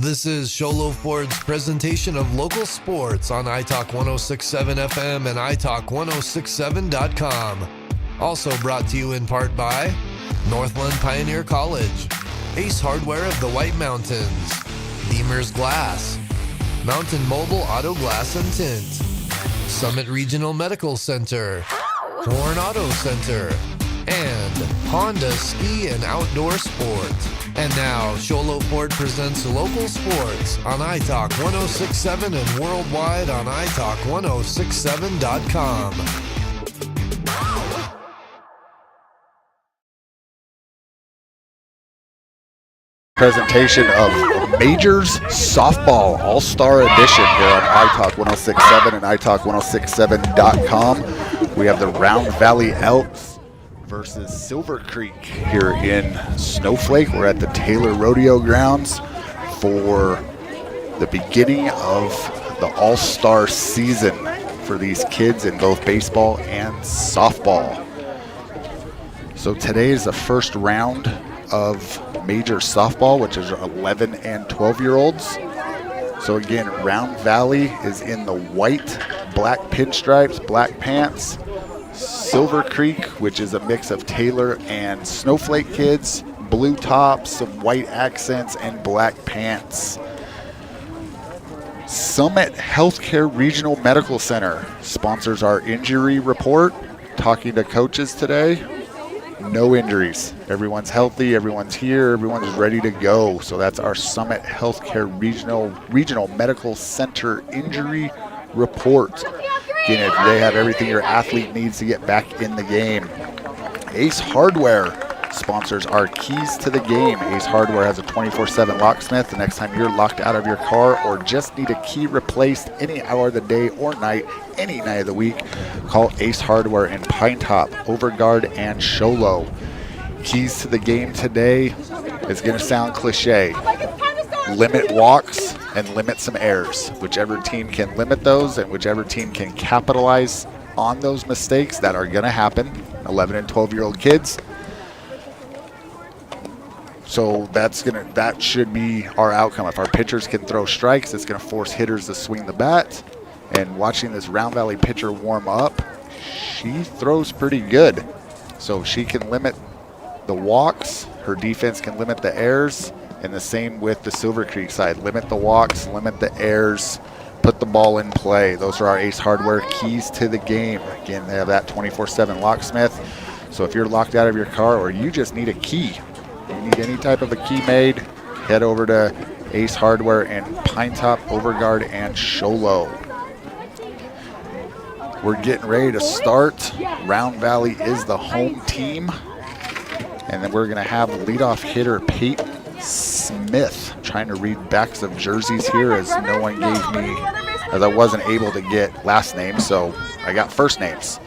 This is Sholo Ford's presentation of local sports on iTalk 1067 FM and iTalk1067.com. Also brought to you in part by Northland Pioneer College, Ace Hardware of the White Mountains, Beamer's Glass, Mountain Mobile Auto Glass and Tint, Summit Regional Medical Center, Horn Auto Center, and Honda Ski and Outdoor Sport. And now, Sholo Ford presents local sports on iTalk 1067 and worldwide on iTalk1067.com. Presentation of Majors Softball All-Star Edition here on iTalk 1067 and iTalk1067.com. We have the Round Valley Elks versus Silver Creek here in Snowflake. We're at the Taylor Rodeo Grounds for the beginning of the All-Star season for these kids in both baseball and softball. So today is the first round of Major Softball, which is 11 and 12-year-olds. So again, Round Valley is in the white, black pinstripes, black pants. Silver Creek, which is a mix of Taylor and Snowflake kids, blue tops, some white accents, and black pants. Summit Healthcare Regional Medical Center sponsors our injury report. Talking to coaches today, no injuries. Everyone's healthy, everyone's here, everyone's ready to go. So that's our Summit Healthcare Regional Medical Center injury report. Again, they have everything your athlete needs to get back in the game. Ace Hardware sponsors our keys to the game. Ace Hardware has a 24/7 locksmith. The next time you're locked out of your car or just need a key replaced any hour of the day or night, any night of the week, call Ace Hardware in Pine Top, Overguard, and Sholo. Keys to the game today is going to sound cliche. Limit walks and limit some errors. Whichever team can limit those and whichever team can capitalize on those mistakes that are going to happen, 11 and 12-year-old kids. So that should be our outcome. If our pitchers can throw strikes, it's going to force hitters to swing the bat. And watching this Round Valley pitcher warm up, she throws pretty good. So if she can limit the walks, her defense can limit the errors. And the same with the Silver Creek side. Limit the walks, limit the errors, put the ball in play. Those are our Ace Hardware keys to the game. Again, they have that 24/7 locksmith. So if you're locked out of your car or you just need a key, you need any type of a key made, head over to Ace Hardware in Pine Top, Overguard, and Sholo. We're getting ready to start. Round Valley is the home team. And then we're going to have leadoff hitter Peyton Smith. Trying to read backs of jerseys here as no one gave me, as I wasn't able to get last names, so I got first names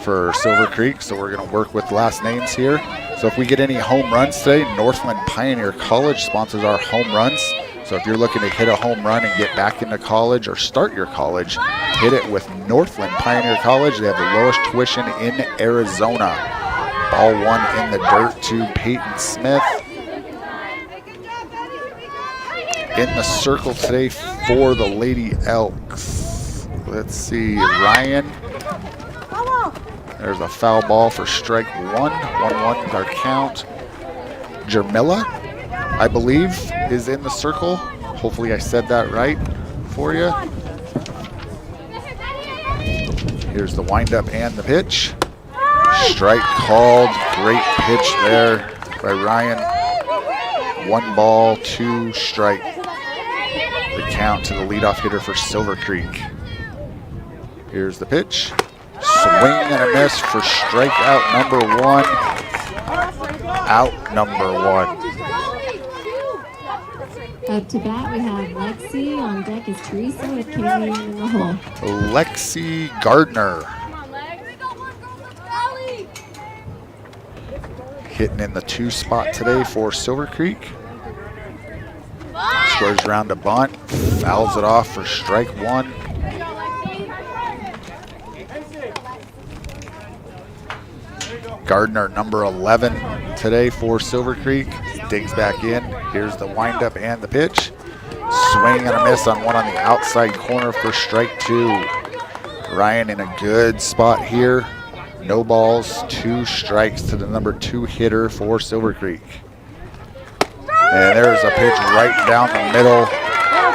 for Silver Creek, so we're going to work with last names here. So if we get any home runs today, Northland Pioneer College sponsors our home runs. So if you're looking to hit a home run and get back into college or start your college, hit it with Northland Pioneer College. They have the lowest tuition in Arizona. Ball one in the dirt to Peyton Smith. In the circle today for the Lady Elks. Let's see, Ryan. There's a foul ball for strike one. 1-1 is our count. Jermilla, I believe, is in the circle. Hopefully I said that right for you. Here's the windup and the pitch. Strike called. Great pitch there by Ryan. 1 ball, 2 strike. The count to the leadoff hitter for Silver Creek. Here's the pitch. Swing and a miss for strikeout number 1. Out number 1. Up to bat, we have Lexi. On deck is Teresa with Katie in the hole. Lexi Gardner. Hitting in the 2 spot today for Silver Creek. Squares around a bunt, fouls it off for strike 1. Gardner, number 11 today for Silver Creek. digs back in. Here's the windup and the pitch. Swing and a miss on one on the outside corner for strike 2. Ryan in a good spot here. No balls, 2 strikes to the number 2 hitter for Silver Creek. And there's a pitch right down the middle.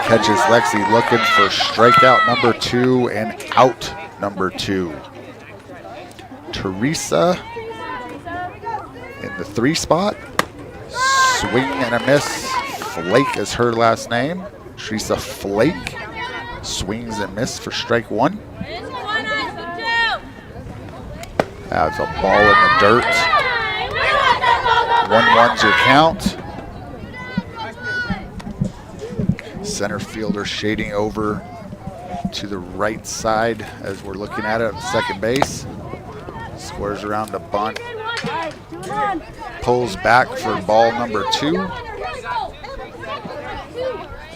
Catches Lexi looking for strikeout number 2 and out number 2. Teresa in the 3 spot. Swing and a miss. Flake is her last name. Teresa Flake swings and miss for strike 1. That's a ball in the dirt. 1-1's your count. Center fielder shading over to the right side as we're looking at it at second base. Squares around to bunt. Pulls back for ball number 2.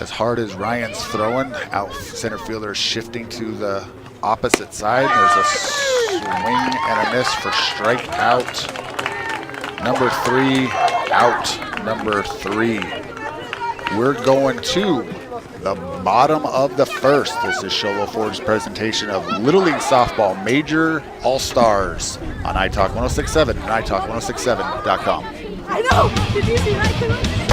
As hard as Ryan's throwing, out center fielder shifting to the opposite side. There's a swing and a miss for strike out. Number 3, out number 3. We're going to the bottom of the first. This is Show Low Ford's presentation of Little League Softball Major All-Stars on iTalk 106.7 and iTalk1067.com. I know! Did you see that?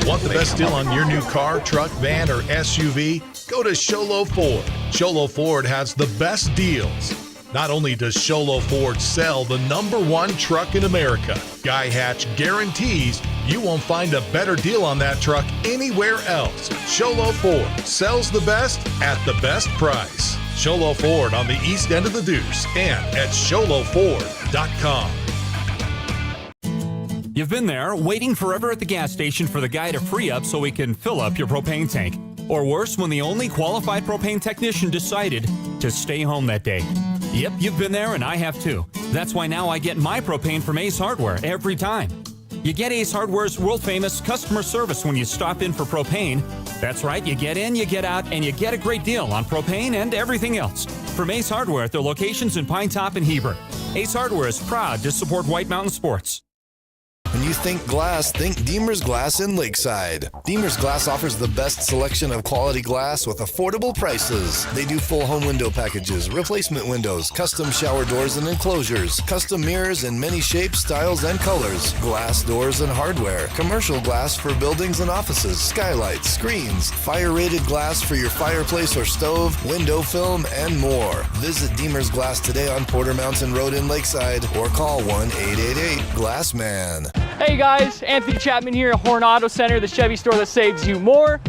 Want the best deal on your new car, truck, van, or SUV? Go to Show Low Ford. Show Low Ford has the best deals. Not only does Show Low Ford sell the #1 truck in America, Guy Hatch guarantees you won't find a better deal on that truck anywhere else. Show Low Ford sells the best at the best price. Show Low Ford on the east end of the Deuce and at showlowford.com. You've been there, waiting forever at the gas station for the guy to free up so he can fill up your propane tank. Or worse, when the only qualified propane technician decided to stay home that day. Yep, you've been there and I have too. That's why now I get my propane from Ace Hardware every time. You get Ace Hardware's world-famous customer service when you stop in for propane. That's right, you get in, you get out, and you get a great deal on propane and everything else. From Ace Hardware at their locations in Pine Top and Heber. Ace Hardware is proud to support White Mountain Sports. When you think glass, think Deemer's Glass in Lakeside. Deemer's Glass offers the best selection of quality glass with affordable prices. They do full home window packages, replacement windows, custom shower doors and enclosures, custom mirrors in many shapes, styles, and colors, glass doors and hardware, commercial glass for buildings and offices, skylights, screens, fire-rated glass for your fireplace or stove, window film, and more. Visit Deemer's Glass today on Porter Mountain Road in Lakeside or call 1-888-GLASSMAN. Hey guys, Anthony Chapman here at Horn Auto Center, the Chevy store that saves you more.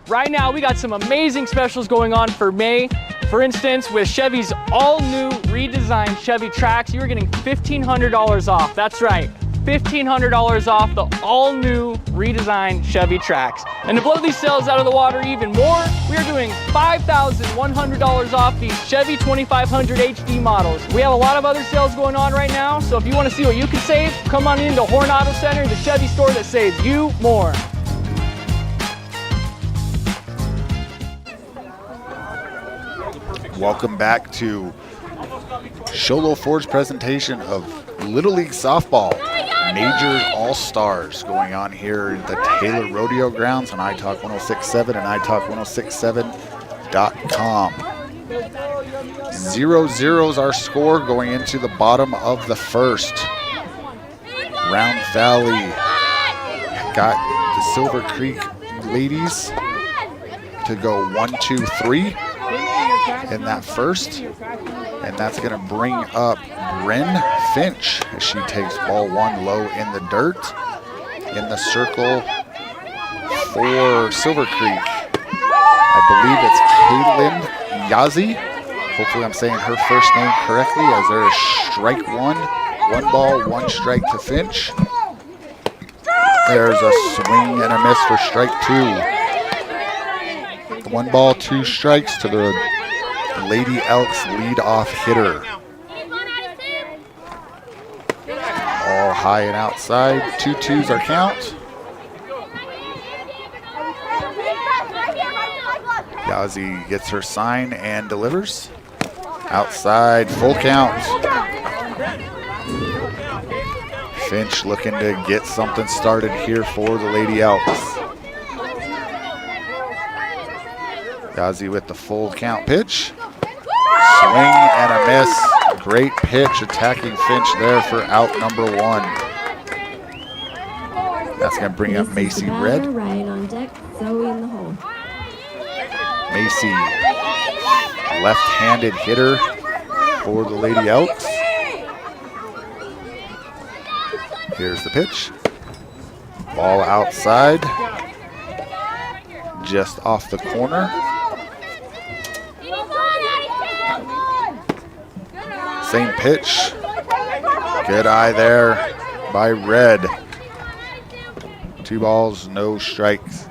Right now we got some amazing specials going on for May. For instance, with Chevy's all-new redesigned Chevy Trax, you're getting $1,500 off. That's right, $1,500 off the all-new redesigned Chevy Trax. And to blow these sales out of the water even more, we are doing $5,100 off these Chevy 2500 HD models. We have a lot of other sales going on right now, so if you want to see what you can save, come on into Horn Auto Center, the Chevy store that saves you more. Welcome back to Show Low Ford's presentation of Little League Softball Major All-Stars going on here at the Taylor Rodeo Grounds on iTalk 106.7 and iTalk1067.com. 0-0 is our score going into the bottom of the first. Round Valley got the Silver Creek ladies to go 1-2-3 in that first, and that's going to bring up Bryn Finch as she takes ball 1 low in the dirt. In the circle for Silver Creek, I believe it's Caitlin Yazzie. Hopefully I'm saying her first name correctly, as there is strike 1. 1 ball, 1 strike to Finch. There's a swing and a miss for strike 2. 1 ball, 2 strikes to the Lady Elks lead-off hitter. All high and outside. 2-2's our count. Yazzie gets her sign and delivers. Outside, full count. Finch looking to get something started here for the Lady Elks. Yazzie with the full count pitch. Swing and a miss. Great pitch attacking Finch there for out number 1. That's going to bring up Macy Red. Ryan on deck, Zoe in the hole. Macy, left-handed hitter for the Lady Elks. Here's the pitch. Ball outside, just off the corner. Same pitch. Good eye there by Red. 2 balls, no strikes.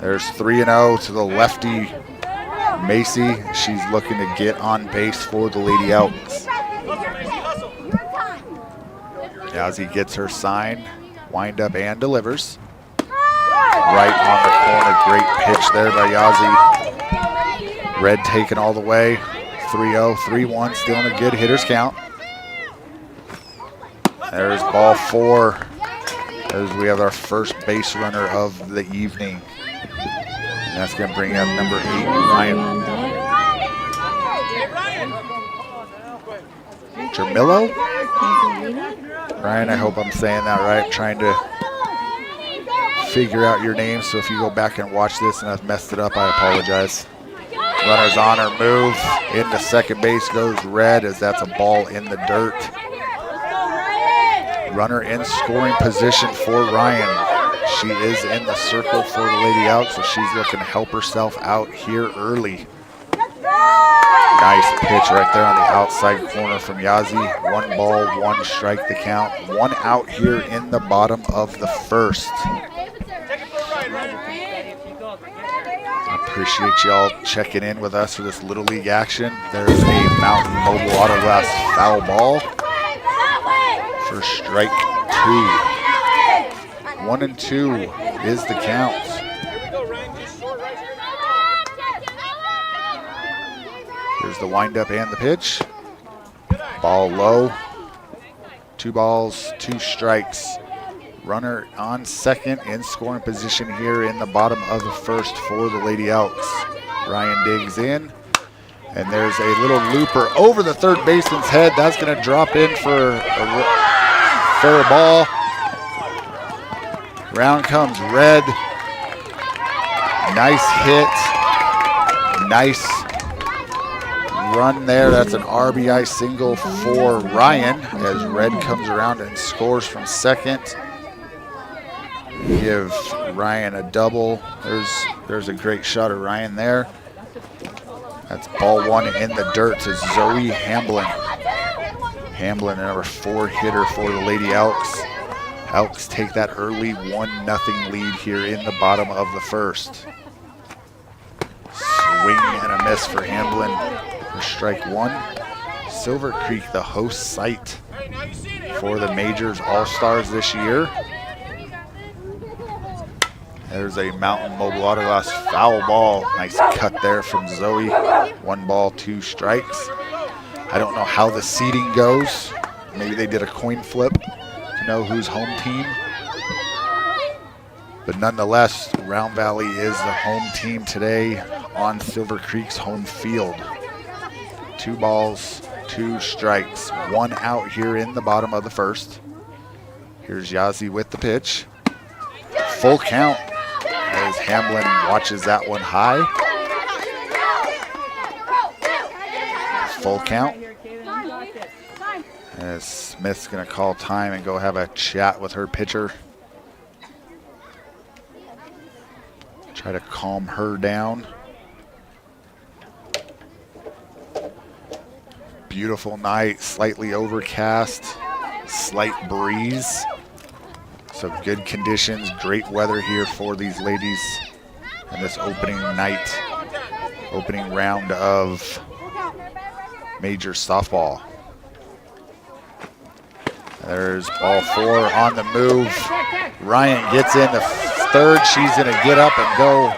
There's 3-0 to the lefty Macy. She's looking to get on base for the Lady Elks. Yazzie gets her sign, wind up and delivers. Right on the corner, great pitch there by Yazzie. Red taken all the way, 3-0, 3-1, still in a good hitter's count. There's ball 4 as we have our first base runner of the evening. And that's going to bring up number 8, Ryan. Jermillo? Ryan, I hope I'm saying that right. Trying to figure out your name, so if you go back and watch this and I've messed it up, I apologize. Runner's on her move. Into second base goes Red as that's a ball in the dirt. Runner in scoring position for Ryan. She is in the circle for the Lady Elks, so she's looking to help herself out here early. Nice pitch right there on the outside corner from Yazzie. 1 ball, 1 strike the count. 1 out here in the bottom of the first. I appreciate y'all checking in with us for this Little League action. There's a Mountain Mobile Autoglass foul ball for strike 2. 1 and 2 is the count. Here's the windup and the pitch. Ball low. 2 balls, 2 strikes. Runner on second in scoring position here in the bottom of the first for the Lady Elks. Ryan digs in, and there's a little looper over the third baseman's head. That's going to drop in for a fair ball. Round comes Red. Nice hit. Nice run there. That's an RBI single for Ryan as Red comes around and scores from second. Give Ryan a double. There's a great shot of Ryan there. That's ball 1 in the dirt to Zoe Hamblin. Hamblin, number 4 hitter for the Lady Elks. Elks take that early 1-0 lead here in the bottom of the first. Swing and a miss for Hamblin for strike 1. Silver Creek, the host site for the Majors All-Stars this year. There's a Mountain Mobile Autoglass foul ball. Nice cut there from Zoe. 1 ball, 2 strikes. I don't know how the seeding goes. Maybe they did a coin flip to know who's home team. But nonetheless, Round Valley is the home team today on Silver Creek's home field. 2 balls, 2 strikes. 1 out here in the bottom of the first. Here's Yazzie with the pitch. Full count as Hamblin watches that one high. Full count. As Smith's going to call time and go have a chat with her pitcher. Try to calm her down. Beautiful night, slightly overcast, slight breeze. So good conditions, great weather here for these ladies in this opening night, opening round of Major Softball. There's ball 4 on the move. Ryan gets in the third. She's going to get up and go.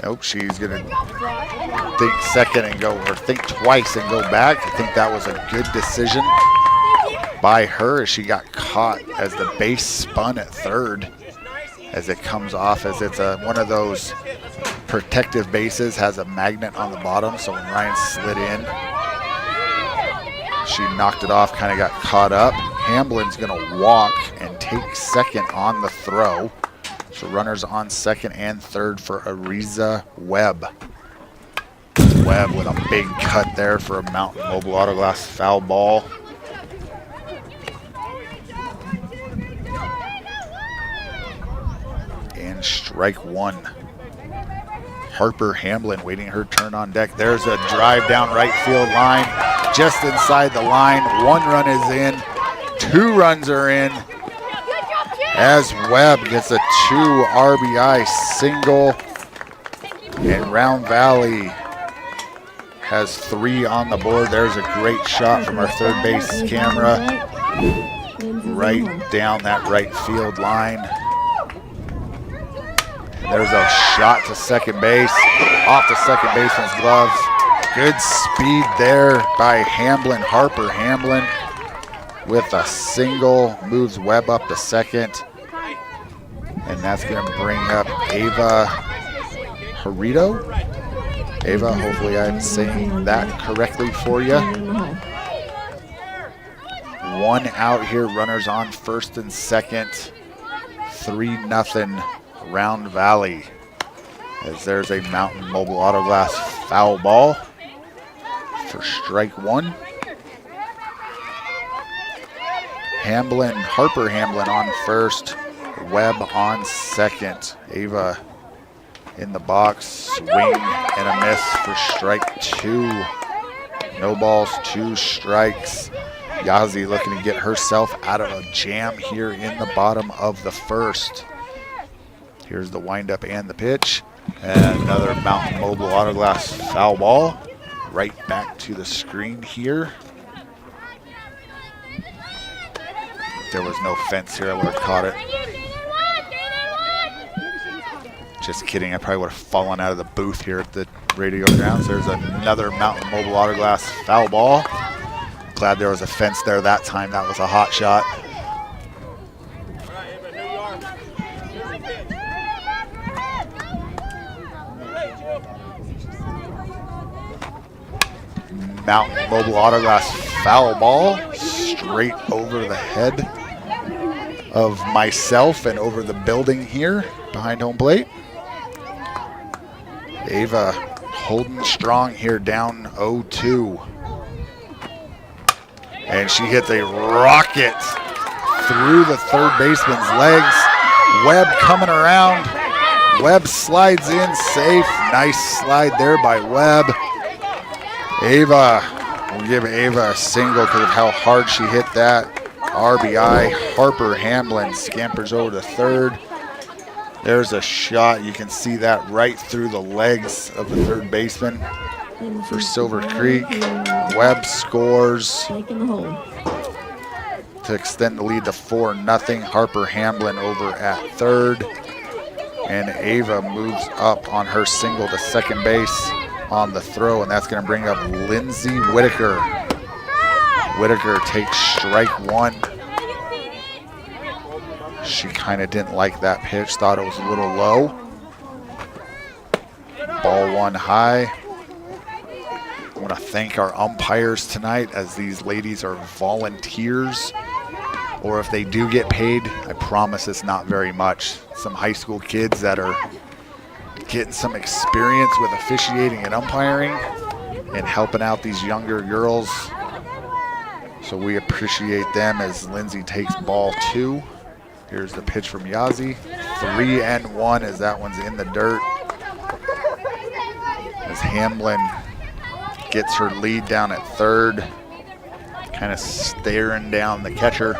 Nope, she's going to think second and go, or think twice and go back. I think that was a good decision. by her as she got caught as the base spun at third as it comes off, as it's one of those protective bases, has a magnet on the bottom, so when Ryan slid in, she knocked it off, kind of got caught up. Hamblin's gonna walk and take second on the throw. So runners on second and third for Ariza Webb. Webb with a big cut there for a Mountain Mobile Autoglass foul ball. And strike one. Harper Hamblin waiting her turn on deck. There's a drive down right field line, just inside the line. One run is in, 2 runs are in, as Webb gets a 2 RBI single, and Round Valley has 3 on the board. There's a great shot from our third base camera, right down that right field line. There's a shot to second base, off the second baseman's gloves. Good speed there by Hamblin, Harper Hamblin, with a single, moves Webb up to second. And that's going to bring up Ava Harito. Ava, hopefully I'm saying that correctly for you. 1 out here, runners on first and second. 3-0 Round Valley, as there's a Mountain Mobile Autoglass foul ball for strike one. Hamblin, Harper Hamblin on first, Webb on second. Ava in the box, swing and a miss for strike 2. No balls, 2 strikes. Yazi looking to get herself out of a jam here in the bottom of the first. Here's the windup and the pitch. And another Mountain Mobile Autoglass foul ball. Right back to the screen here. If there was no fence here, I would have caught it. Just kidding, I probably would have fallen out of the booth here at the radio grounds. There's another Mountain Mobile Autoglass foul ball. Glad there was a fence there that time. That was a hot shot. Mountain Mobile Autoglass foul ball straight over the head of myself and over the building here behind home plate. Ava holding strong here, down 0-2. And she hits a rocket through the third baseman's legs. Webb coming around. Webb slides in safe. Nice slide there by Webb. Ava, we'll give Ava a single because of how hard she hit that. RBI. Harper Hamblin scampers over to third. There's a shot. You can see that right through the legs of the third baseman for Silver Creek. Webb scores to extend the lead to 4-0. Harper Hamblin over at third. And Ava moves up on her single to second base on the throw, and that's going to bring up Lindsay Whitaker. Whitaker takes strike one. She kind of didn't like that pitch, thought it was a little low. Ball one high. I want to thank our umpires tonight, as these ladies are volunteers, or if they do get paid, I promise it's not very much. Some high school kids that are getting some experience with officiating and umpiring and helping out these younger girls. So we appreciate them as Lindsay takes ball 2. Here's the pitch from Yazi. 3-1 as that one's in the dirt. As Hamblin gets her lead down at third, kind of staring down the catcher.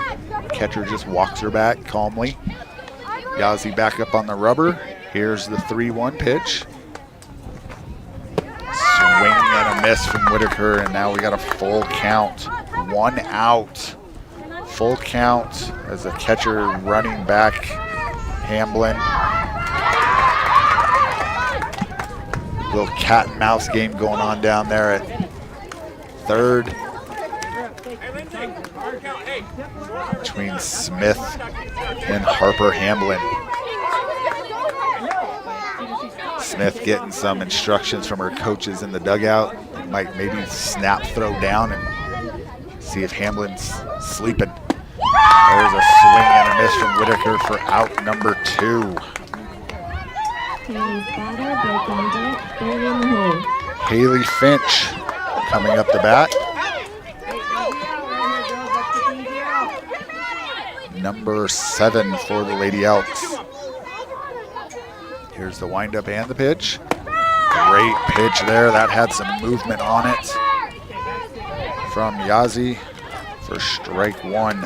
Catcher just walks her back calmly. Yazi back up on the rubber. Here's the 3-1 pitch. Swing and a miss from Whitaker, and now we got a full count. 1 out. Full count as the catcher running back, Hamblin. Little cat and mouse game going on down there at third. between Smith and Harper Hamblin. Smith getting some instructions from her coaches in the dugout. Might maybe snap throw down and see if Hamblin's sleeping. There's a swing and a miss from Whitaker for out number 2. Haley's batter broke on deck, barely in the hole. Haley Finch coming up the bat. Number 7 for the Lady Elks. Here's the windup and the pitch. Great pitch there. That had some movement on it from Yazzie for strike 1.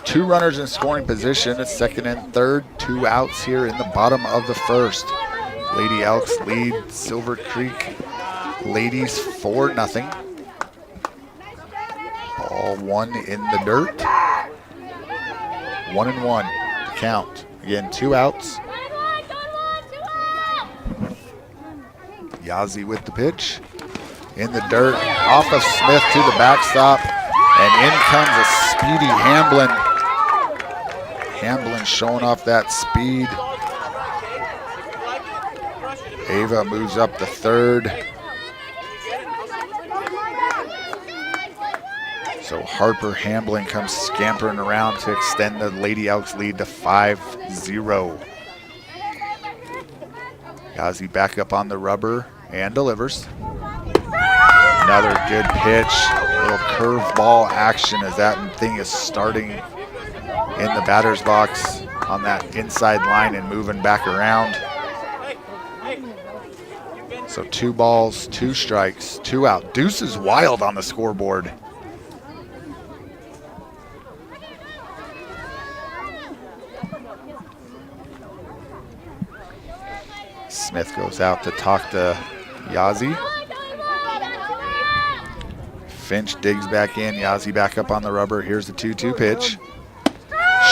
Two runners in scoring position, a second and third, 2 outs here in the bottom of the first. Lady Elks lead Silver Creek Ladies 4-0. Ball 1 in the dirt. 1-1 to count. Again, 2 outs. Yazzie with the pitch. In the dirt, off of Smith to the backstop. And in comes a speedy Hamblin. Hamblin showing off that speed. Ava moves up to third. So Harper Hamblin comes scampering around to extend the Lady Elks lead to 5-0. Yazzie back up on the rubber and delivers. Another good pitch. Little curveball action as that thing is starting in the batter's box on that inside line and moving back around. So 2 balls, 2 strikes, 2 out. Deuce is wild on the scoreboard. Smith goes out to talk to Yazzie. Finch digs back in. Yazzie back up on the rubber. Here's the 2-2 pitch.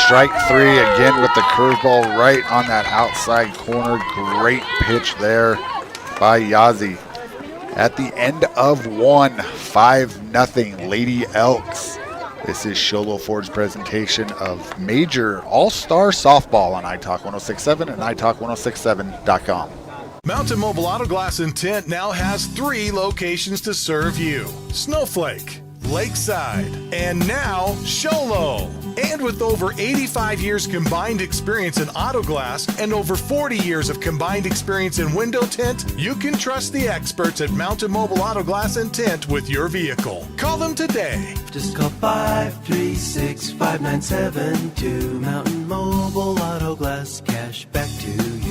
Strike 3 again with the curveball right on that outside corner. Great pitch there by Yazzie. At the end of 1, 5-0 Lady Elks. This is Sholo Ford's presentation of Major All-Star Softball on iTalk 106.7 and iTalk1067.com. Mountain Mobile Auto Glass and Tint now has 3 locations to serve you: Snowflake, Lakeside, and now Sholo. And with over 85 years combined experience in auto glass and over 40 years of combined experience in window tint, you can trust the experts at Mountain Mobile Auto Glass and Tint with your vehicle. Call them today. Just call 536-5972. Mountain Mobile Auto Glass, cash back to you.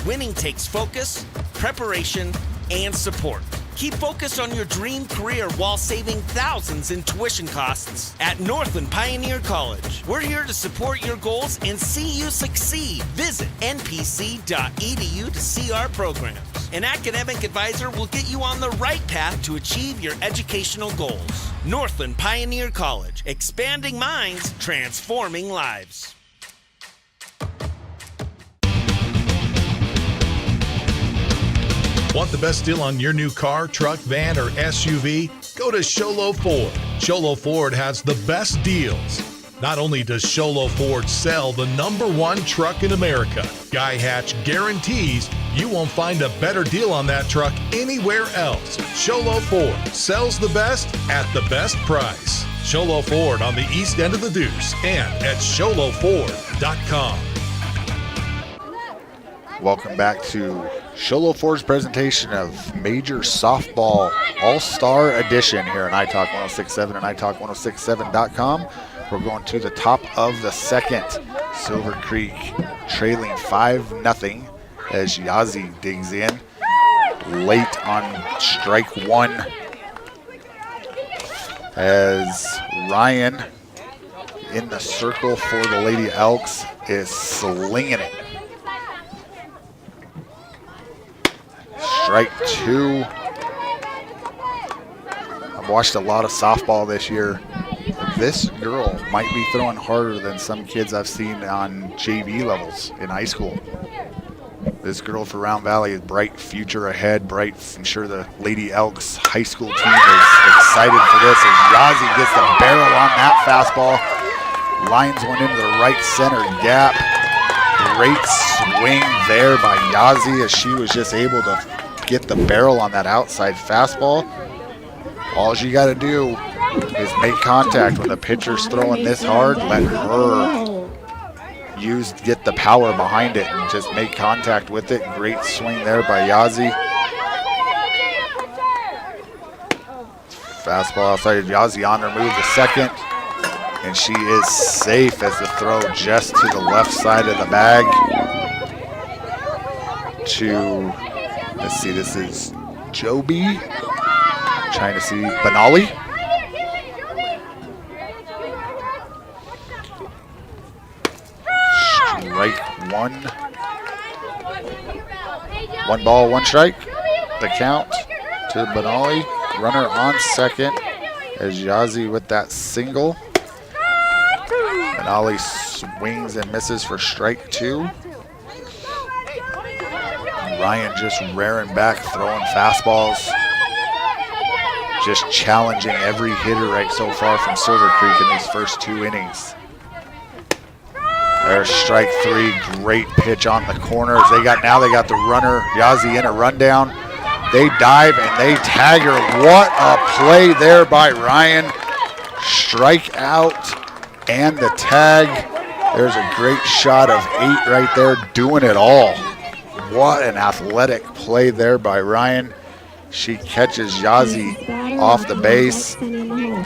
Winning takes focus, preparation, and support. Keep focus on your dream career while saving thousands in tuition costs at Northland Pioneer College. We're here to support your goals and see you succeed. Visit npc.edu to see our programs. An academic advisor will get you on the right path to achieve your educational goals. Northland Pioneer College, expanding minds, transforming lives. Want the best deal on your new car, truck, van, or SUV? Go to Sholo Ford. Sholo Ford has the best deals. Not only does Sholo Ford sell the #1 truck in America, Guy Hatch guarantees you won't find a better deal on that truck anywhere else. Sholo Ford sells the best at the best price. Sholo Ford on the east end of the Deuce and at SholoFord.com. Welcome back to Sholo Ford's presentation of Major Softball All-Star Edition here on iTalk 106.7 and iTalk1067.com. We're going to the top of the second. Silver Creek trailing 5-0 as Yazzie digs in late on strike 1 as Ryan in the circle for the Lady Elks is slinging it. Strike 2. I've watched a lot of softball this year. This girl might be throwing harder than some kids I've seen on JV levels in high school. This girl for Round Valley is bright future ahead, bright. I'm sure the Lady Elks high school team is excited for this as Yazzie gets the barrel on that fastball. Lines one into the right center gap. Great swing there by Yazzie as she was just able to get the barrel on that outside fastball. All you got to do is make contact. When the pitcher's throwing this hard, let her get the power behind it and just make contact with it. Great swing there by Yazzie. Fastball outside of Yazzie on her move to second. And she is safe as the throw just to the left side of the bag. Let's see, this is Joby. Trying to see Benali. Strike one. 1 ball, 1 strike. The count to Benali. Runner on second as Yazzie with that single. Benali swings and misses for strike 2. Ryan just rearing back, throwing fastballs. Just challenging every hitter right so far from Silver Creek in these first 2 innings. There's strike 3, great pitch on the corners. Now they got the runner, Yazzie, in a rundown. They dive and they tag her. What a play there by Ryan. Strike out and the tag. There's a great shot of 8 right there, doing it all. What an athletic play there by Ryan. She catches Yazzie off the base,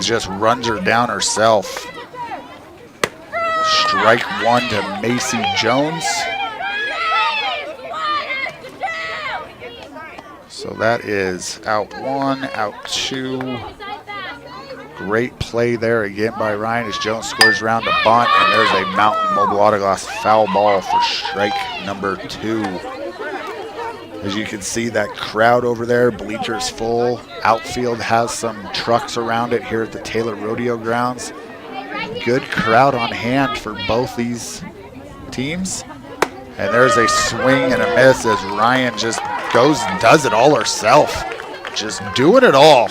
just runs her down herself. Strike 1 to Macy Jones. So that is out 1, out 2. Great play there again by Ryan as Jones scores round a bunt, and there's a Mountain Mobile Autoglass foul ball for strike number 2. As you can see, that crowd over there, bleachers full. Outfield has some trucks around it here at the Taylor Rodeo Grounds. Good crowd on hand for both these teams. And there's a swing and a miss as Ryan just goes and does it all herself. Just doing it all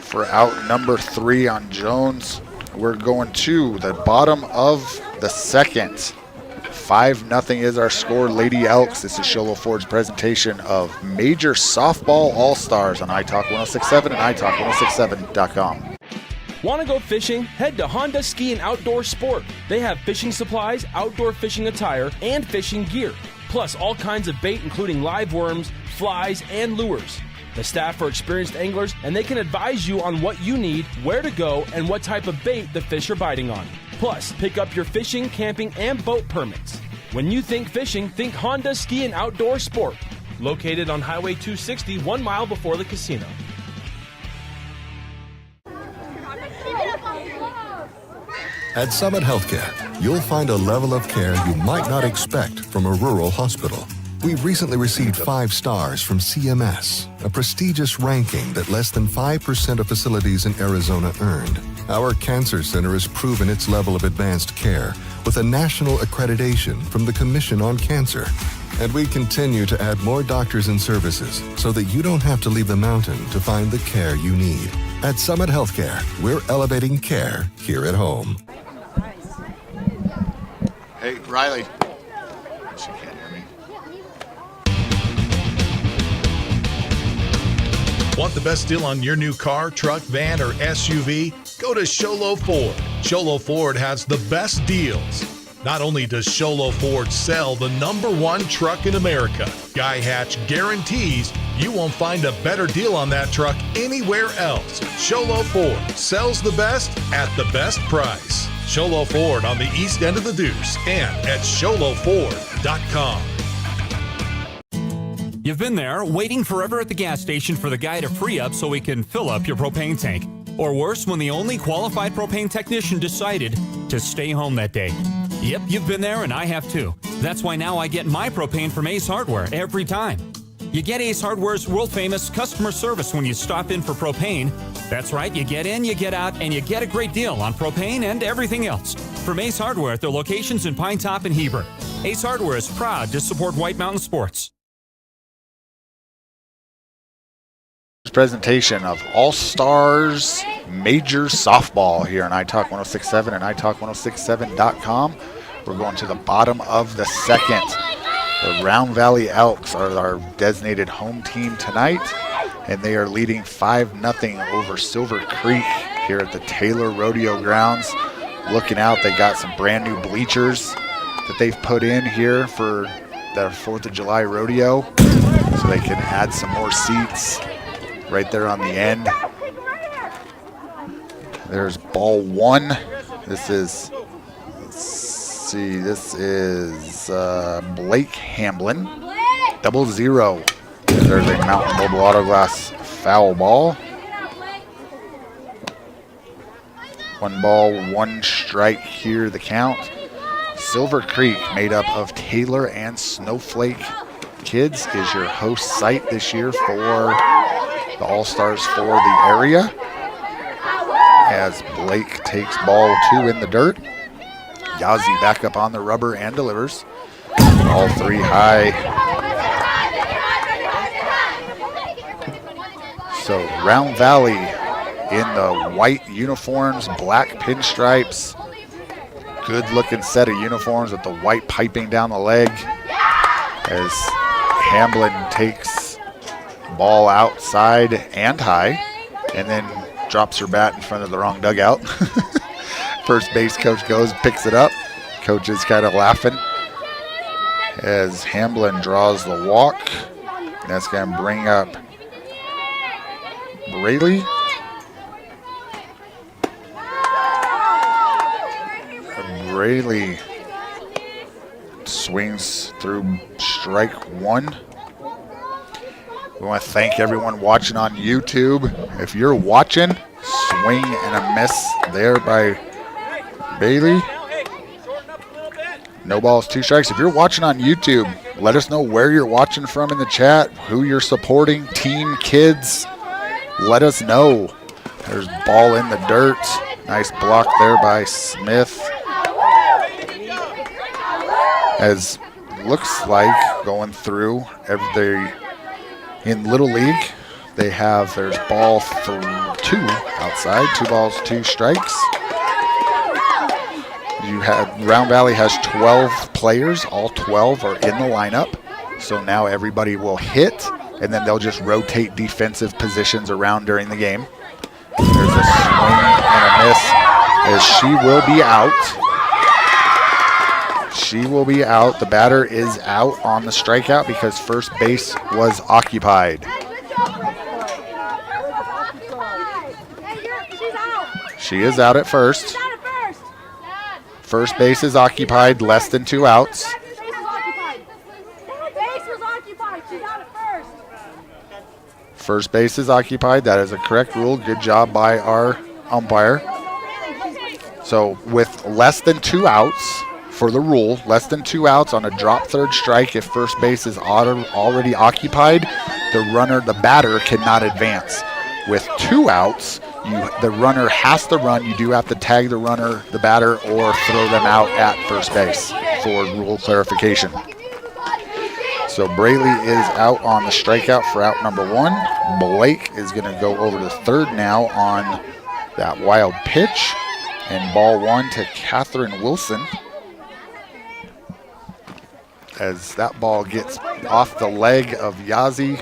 for out number 3 on Jones. We're going to the bottom of the second. 5-0 is our score. Lady Elks. This is Sholo Ford's presentation of Major Softball All-Stars on iTalk 1067 and iTalk1067.com. Want to go fishing? Head to Honda Ski and Outdoor Sport. They have fishing supplies, outdoor fishing attire, and fishing gear. Plus all kinds of bait including live worms, flies, and lures. The staff are experienced anglers and they can advise you on what you need, where to go, and what type of bait the fish are biting on. Plus, pick up your fishing, camping, and boat permits. When you think fishing, think Honda Ski and Outdoor Sport. Located on Highway 260, 1 mile before the casino. At Summit Healthcare, you'll find a level of care you might not expect from a rural hospital. We've recently received 5 stars from CMS, a prestigious ranking that less than 5% of facilities in Arizona earned. Our cancer center has proven its level of advanced care with a national accreditation from the Commission on Cancer. And we continue to add more doctors and services so that you don't have to leave the mountain to find the care you need. At Summit Healthcare, we're elevating care here at home. Hey, Riley. She can't hear me. Want the best deal on your new car, truck, van, or SUV? Go to Sholo Ford. Sholo Ford has the best deals. Not only does Sholo Ford sell the #1 truck in America, Guy Hatch guarantees you won't find a better deal on that truck anywhere else. Sholo Ford sells the best at the best price. Sholo Ford on the east end of the Deuce and at SholoFord.com. You've been there, waiting forever at the gas station for the guy to free up so he can fill up your propane tank. Or worse, when the only qualified propane technician decided to stay home that day. Yep, you've been there and I have too. That's why now I get my propane from Ace Hardware every time. You get Ace Hardware's world-famous customer service when you stop in for propane. That's right, you get in, you get out, and you get a great deal on propane and everything else. From Ace Hardware at their locations in Pine Top and Heber. Ace Hardware is proud to support White Mountain Sports. Presentation of All-Stars Major Softball here on iTalk 106.7 and iTalk1067.com. We're going to the bottom of the second. The Round Valley Elks are our designated home team tonight, and they are leading 5-0 over Silver Creek here at the Taylor Rodeo Grounds. Looking out, they got some brand new bleachers that they've put in here for the 4th of July rodeo, so they can add some more seats right there on the end. There's ball one. This is, let's see, this is Blake Hamblin. 0-0. There's a Mountain Mobile Autoglass foul ball. 1 ball, 1 strike here, the count. Silver Creek, made up of Taylor and Snowflake kids, is your host site this year for the All-Stars for the area. As Blake takes ball 2 in the dirt. Yazzie back up on the rubber and delivers. All 3 high. So Round Valley in the white uniforms, black pinstripes. Good looking set of uniforms with the white piping down the leg. As Hamblin takes ball outside and high, and then drops her bat in front of the wrong dugout. First base coach goes, picks it up. Coach is kind of laughing as Hamblin draws the walk. And that's going to bring up Braley. Braley swings through strike 1. We want to thank everyone watching on YouTube. If you're watching, swing and a miss there by Bailey. No balls, 2 strikes. If you're watching on YouTube, let us know where you're watching from in the chat, who you're supporting, team, kids. Let us know. There's ball in the dirt. Nice block there by Smith. As looks like going through every. In Little League, they have, there's ball 2 outside, 2 balls, 2 strikes. Round Valley has 12 players, all 12 are in the lineup. So now everybody will hit, and then they'll just rotate defensive positions around during the game. There's a swing and a miss as she will be out. She will be out. The batter is out on the strikeout because first base was occupied. She is out at first. First base is occupied, less than 2 outs. First base is occupied. That is a correct rule. Good job by our umpire. So with less than 2 outs, for the rule, less than 2 outs on a drop third strike, if first base is already occupied, the batter cannot advance. With 2 outs, the runner has to run. You do have to tag the runner, the batter, or throw them out at first base for rule clarification. So Braley is out on the strikeout for out number 1. Blake is going to go over to third now on that wild pitch. And ball 1 to Catherine Wilson. As that ball gets off the leg of Yazzie.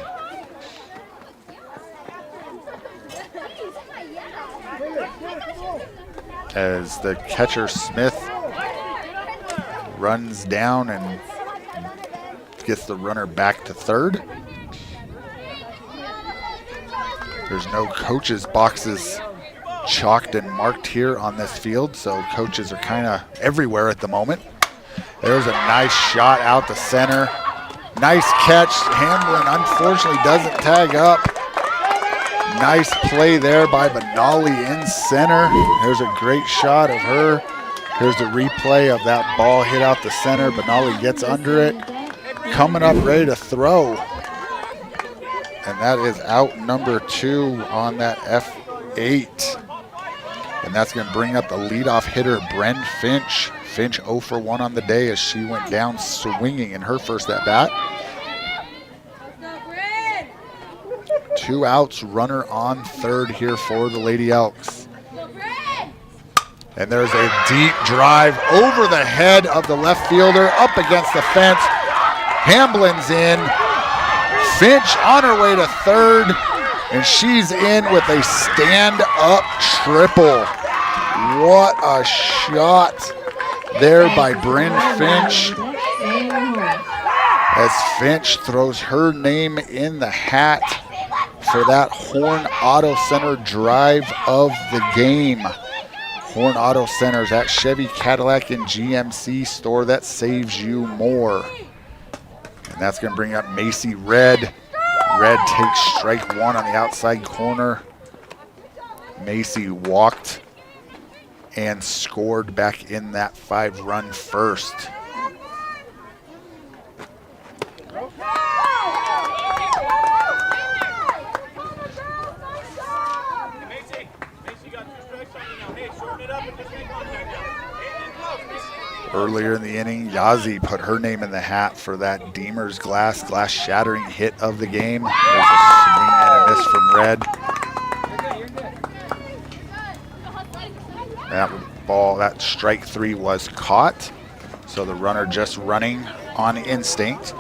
As the catcher Smith runs down and gets the runner back to third. There's no coaches' boxes chalked and marked here on this field, so coaches are kind of everywhere at the moment. There's a nice shot out the center. Nice catch. Hamblin unfortunately doesn't tag up. Nice play there by Benali in center. There's a great shot of her. Here's the replay of that ball hit out the center. Benali gets under it. Coming up ready to throw. And that is out number 2 on that F8. And that's going to bring up the leadoff hitter, Bren Finch, Finch 0 for 1 on the day as she went down swinging in her first at bat. 2 outs, runner on third here for the Lady Elks. And there's a deep drive over the head of the left fielder, up against the fence. Hamblin's in. Finch on her way to third, and she's in with a stand-up triple. What a shot there by Bryn Finch, as Finch throws her name in the hat for that Horn Auto Center drive of the game. Horn Auto Center's that Chevy, Cadillac, and GMC store that saves you more. And that's going to bring up Macy Red. Red takes strike 1 on the outside corner. Macy walked and scored back in that 5-run first. Earlier in the inning, Yazi put her name in the hat for that Deemers glass shattering hit of the game. There's a swing and a miss from Red. That ball, that strike 3 was caught. So the runner just running on instinct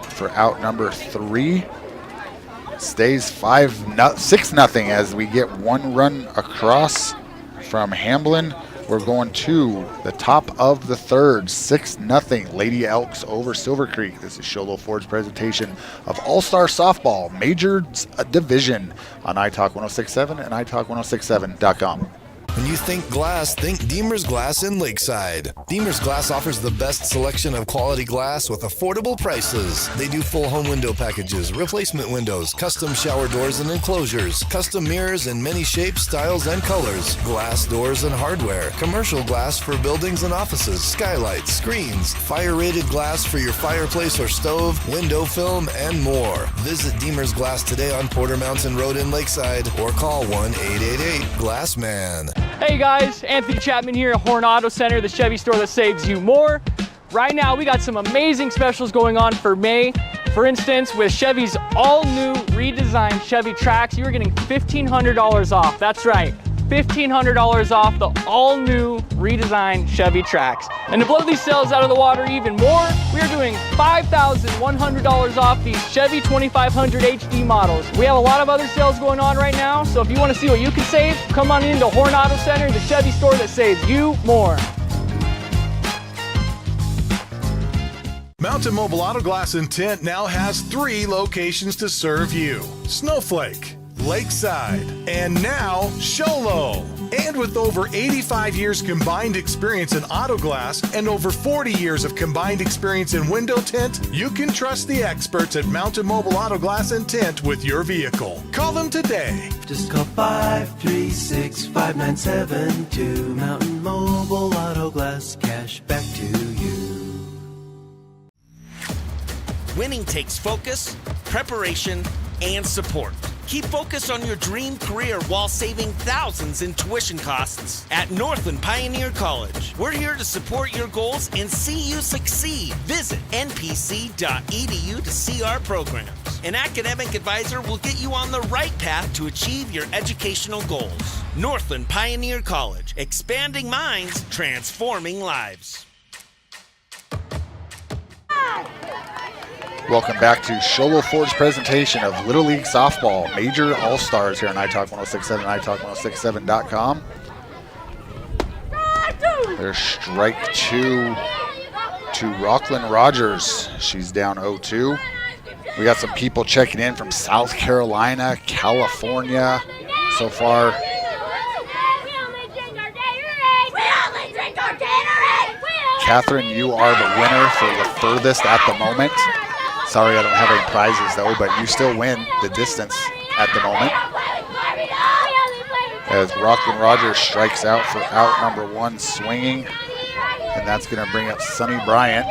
for out number 3. Stays 6-0 as we get 1 run across from Hamblin. We're going to the top of the third, 6-0, Lady Elks over Silver Creek. This is Sholo Ford's presentation of All-Star Softball Major Division on iTalk 106.7 and iTalk1067.com. When you think glass, think Deemers Glass in Lakeside. Deemers Glass offers the best selection of quality glass with affordable prices. They do full home window packages, replacement windows, custom shower doors and enclosures, custom mirrors in many shapes, styles, and colors, glass doors and hardware, commercial glass for buildings and offices, skylights, screens, fire-rated glass for your fireplace or stove, window film, and more. Visit Deemers Glass today on Porter Mountain Road in Lakeside or call 1-888-GLASSMAN. Hey guys, Anthony Chapman here at Horn Auto Center, the Chevy store that saves you more. Right now we got some amazing specials going on for May. For instance, with Chevy's all-new redesigned Chevy Trax, you're getting $1,500 off. That's right, $1,500 off the all-new redesigned Chevy Trax. And to blow these sales out of the water even more, we are doing $5,100 off these Chevy 2500 HD models. We have a lot of other sales going on right now, so if you want to see what you can save, come on into Horn Auto Center, the Chevy store that saves you more. Mountain Mobile Auto Glass and Tint now has 3 locations to serve you: Snowflake, Lakeside, and now Sholo. And with over 85 years combined experience in auto glass and over 40 years of combined experience in window tint, you can trust the experts at Mountain Mobile Auto Glass and Tint with your vehicle. Call them today. Just call 536-5972. Mountain Mobile Auto Glass, cash back to you. Winning takes focus, preparation, and support. Keep focused on your dream career while saving thousands in tuition costs at Northland Pioneer College. We're here to support your goals and see you succeed. Visit npc.edu to see our programs. An academic advisor will get you on the right path to achieve your educational goals. Northland Pioneer College, expanding minds, transforming lives. Welcome back to Sholo Ford's presentation of Little League Softball Major All-Stars here on iTalk 106.7 and iTalk1067.com. There's strike 2 to Rockland Rogers. She's down 0-2. We got some people checking in from South Carolina, California so far. Catherine, you are the winner for the furthest at the moment. Sorry, I don't have any prizes though, but you still win the distance at the moment. As Rockland Rogers strikes out for out number 1 swinging, and that's going to bring up Sunny Bryant.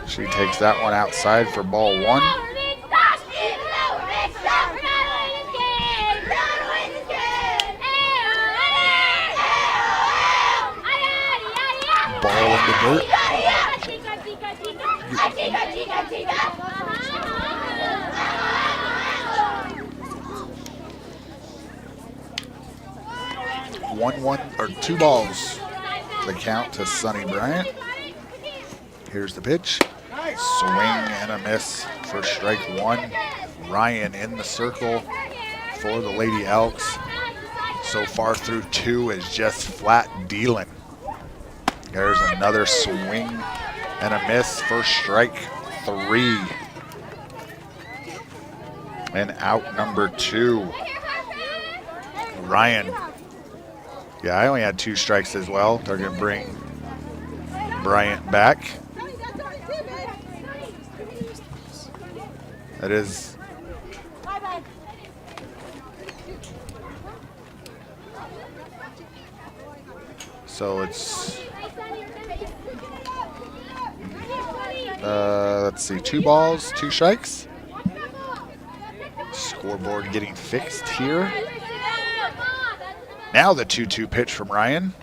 She takes that one outside for ball 1. the dirt. Two balls. The count to Sonny Bryant. Here's the pitch. Swing and a miss for strike one. Ryan in the circle for the Lady Elks. So far through two is just flat dealing. There's another swing and a miss for strike three. And out number two. Ryan. Yeah, I only had 2 strikes as well. They're going to bring Bryant back. That is so it's let's see, 2 balls, 2 strikes. Scoreboard getting fixed here. Now the 2-2 pitch from Ryan.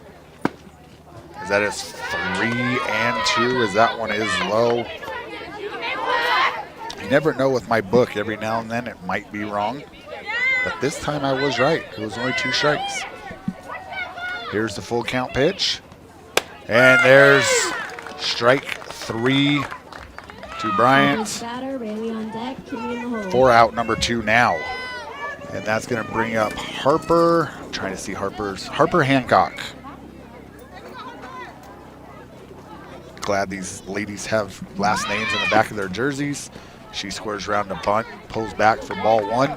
As that is 3 and 2, as that one is low. You never know with my book. Every now and then it might be wrong. But this time I was right. It was only 2 strikes. Here's the full count pitch. And there's strike 3 to Bryant. For out number 2 now. And that's going to bring up Harper. I'm trying to see Harper Hancock. Glad these ladies have last names in the back of their jerseys. She squares around the bunt, pulls back for ball 1.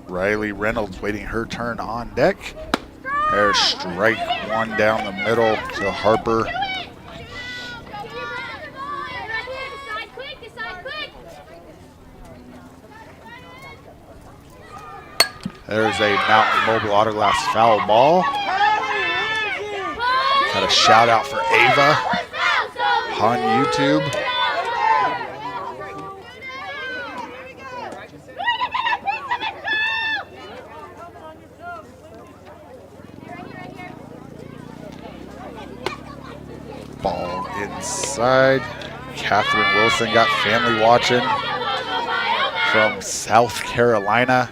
Riley Reynolds waiting her turn on deck. There's strike 1 down the middle to Harper. There's a Mountain Mobile Auto Glass foul ball. Got a shout out for Ava on YouTube. Ball inside. Catherine Wilson got family watching from South Carolina.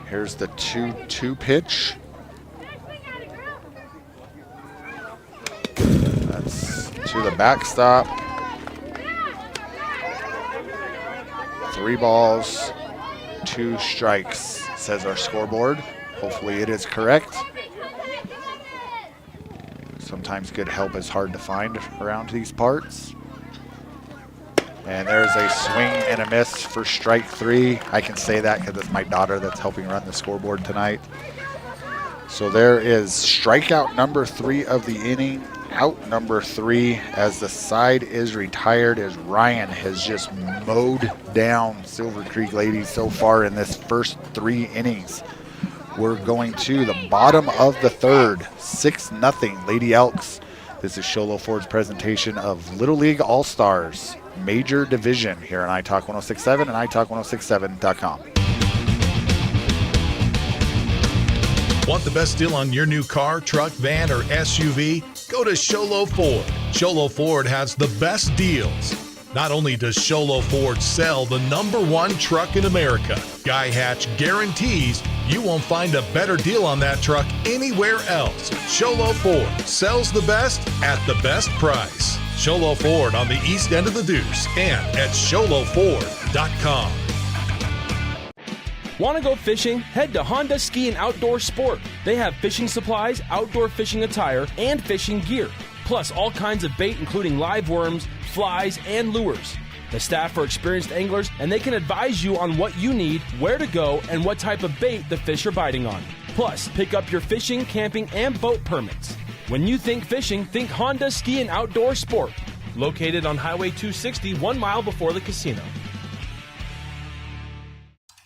Here's the 2-2 pitch. That's to the backstop. 3 balls, 2 strikes, says our scoreboard. Hopefully it is correct. Sometimes good help is hard to find around these parts. And there's a swing and a miss for strike 3. I can say that because it's my daughter that's helping run the scoreboard tonight. So there is strikeout number 3 of the inning. Out number 3 as the side is retired, as Ryan has just mowed down Silver Creek ladies so far in this first 3 innings. We're going to the bottom of the 3rd, 6-0 Lady Elks. This is Sholo Ford's presentation of Little League All-Stars Major Division here on iTalk 1067 and iTalk1067.com. Want the best deal on your new car, truck, van, or SUV? Go to Sholo Ford. Sholo Ford has the best deals. Not only does Sholo Ford sell the #1 truck in America, Guy Hatch guarantees you won't find a better deal on that truck anywhere else. Sholo Ford sells the best at the best price. Sholo Ford on the east end of the Deuce and at SholoFord.com. Want to go fishing? Head to Honda Ski and Outdoor Sport. They have fishing supplies, outdoor fishing attire, and fishing gear. Plus all kinds of bait including live worms, flies, and lures. The staff are experienced anglers and they can advise you on what you need, where to go, and what type of bait the fish are biting on. Plus, pick up your fishing, camping, and boat permits. When you think fishing, think Honda Ski and Outdoor Sport. Located on Highway 260, 1 mile before the casino.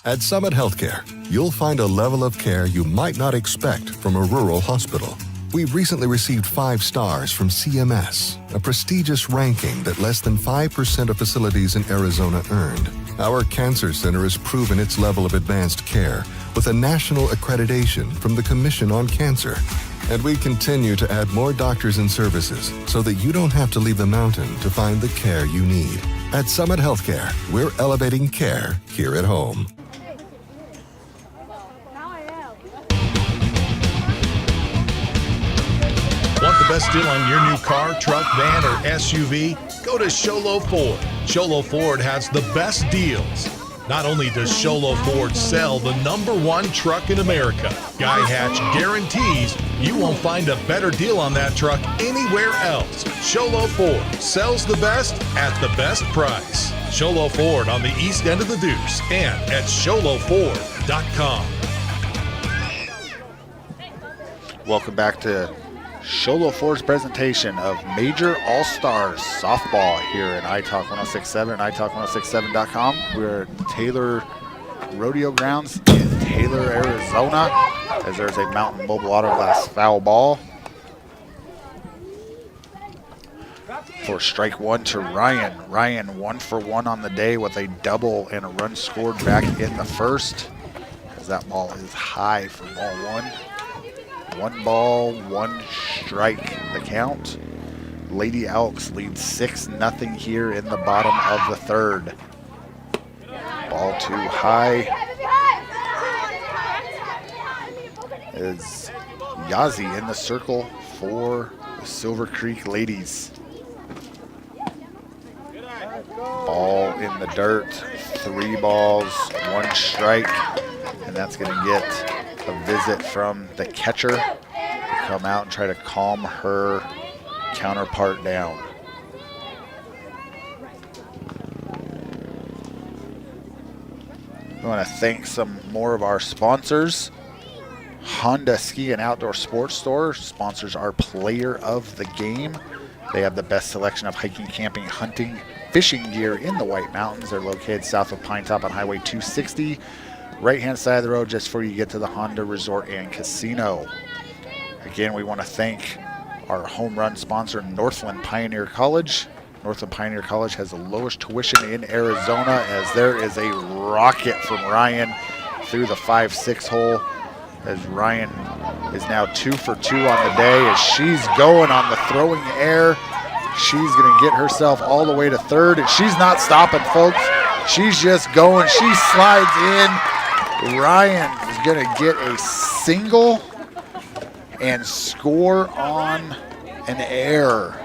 At Summit Healthcare, you'll find a level of care you might not expect from a rural hospital. We've recently received 5 stars from CMS, a prestigious ranking that less than 5% of facilities in Arizona earned. Our Cancer Center has proven its level of advanced care with a national accreditation from the Commission on Cancer. And we continue to add more doctors and services so that you don't have to leave the mountain to find the care you need. At Summit Healthcare, we're elevating care here at home. Want the best deal on your new car, truck, van, or SUV? Go to Sholo Ford. Sholo Ford has the best deals. Not only does Sholo Ford sell the #1 truck in America, Guy Hatch guarantees you won't find a better deal on that truck anywhere else. Sholo Ford sells the best at the best price. Sholo Ford on the east end of the Deuce and at SholoFord.com. Welcome back to Sholo Ford's presentation of Major All-Stars Softball here in iTalk 1067 and iTalk1067.com. We're at Taylor Rodeo Grounds in Taylor, Arizona, as there's a Mountain Mobile Auto Glass foul ball. For strike one to Ryan. Ryan 1 for 1 on the day with a double and a run scored back in the first, as that ball is high for ball one. 1 ball, 1 strike the count. Lady Elks lead 6-0 here in the bottom of the third. Ball too high. Is Yazi in the circle for the Silver Creek Ladies. Ball in the dirt, 3 balls, 1 strike, and that's going to get a visit from the catcher to come out and try to calm her counterpart down. We want to thank some more of our sponsors. Honda Ski and Outdoor Sports Store sponsors our player of the game. They have the best selection of hiking, camping, hunting, fishing gear in the White Mountains. They're located south of Pine Top on Highway 260. Right-hand side of the road just before you get to the Honda Resort and Casino. Again, we want to thank our home run sponsor, Northland Pioneer College. Northland Pioneer College has the lowest tuition in Arizona, as there is a rocket from Ryan through the 5-6 hole, as Ryan is now 2 for 2 on the day, as she's going on the throwing air. She's going to get herself all the way to third, and she's not stopping, folks. She's just going. She slides in. Ryan is going to get a single and score on an error.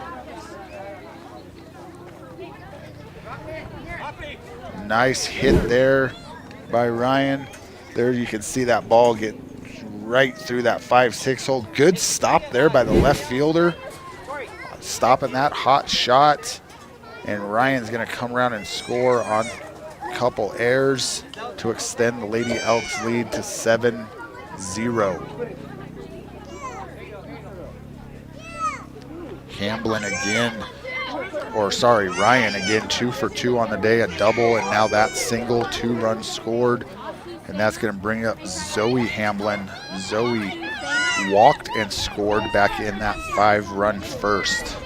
Nice hit there by Ryan. There you can see that ball get right through that 5-6 hole. Good stop there by the left fielder. Stopping that hot shot. And Ryan's going to come around and score on a couple errors to extend the Lady Elks lead to 7-0. Hamblin again, Ryan again 2 for 2 on the day, a double, and now that single, 2 runs scored. And that's going to bring up Zoe Hamblin. Zoe walked and scored back in that 5-run first.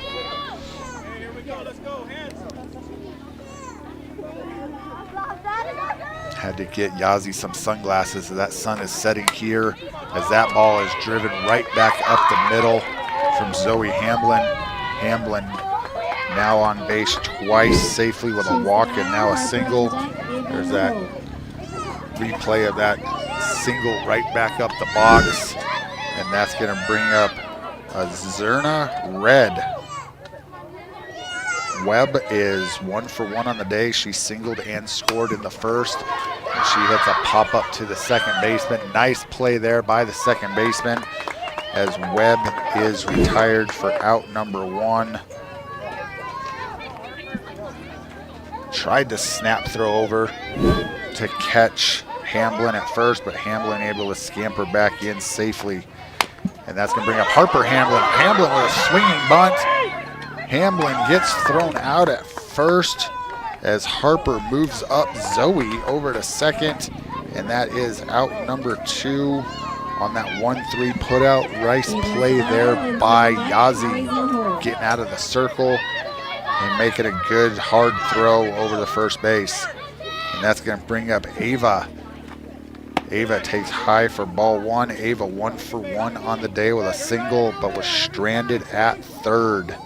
Had to get Yazi some sunglasses. That sun is setting here, as that ball is driven right back up the middle from Zoe Hamblin. Hamblin now on base twice safely with a walk and now a single. There's that replay of that single right back up the box, and that's going to bring up a Zerna Red. Webb is 1 for 1 on the day. She singled and scored in the first, and she hits a pop-up to the second baseman. Nice play there by the second baseman, as Webb is retired for out number 1. Tried to snap throw over to catch Hamblin at first, but Hamblin able to scamper back in safely. And that's going to bring up Harper Hamblin. Hamblin with a swinging bunt. Hamblin gets thrown out at first as Harper moves up Zoe over to second, and that is out number 2 on that 1-3 putout. Rice play there by Yazi, getting out of the circle and making a good hard throw over the first base. And that's going to bring up Ava. Ava takes high for ball one. Ava 1 for 1 on the day with a single, but was stranded at third.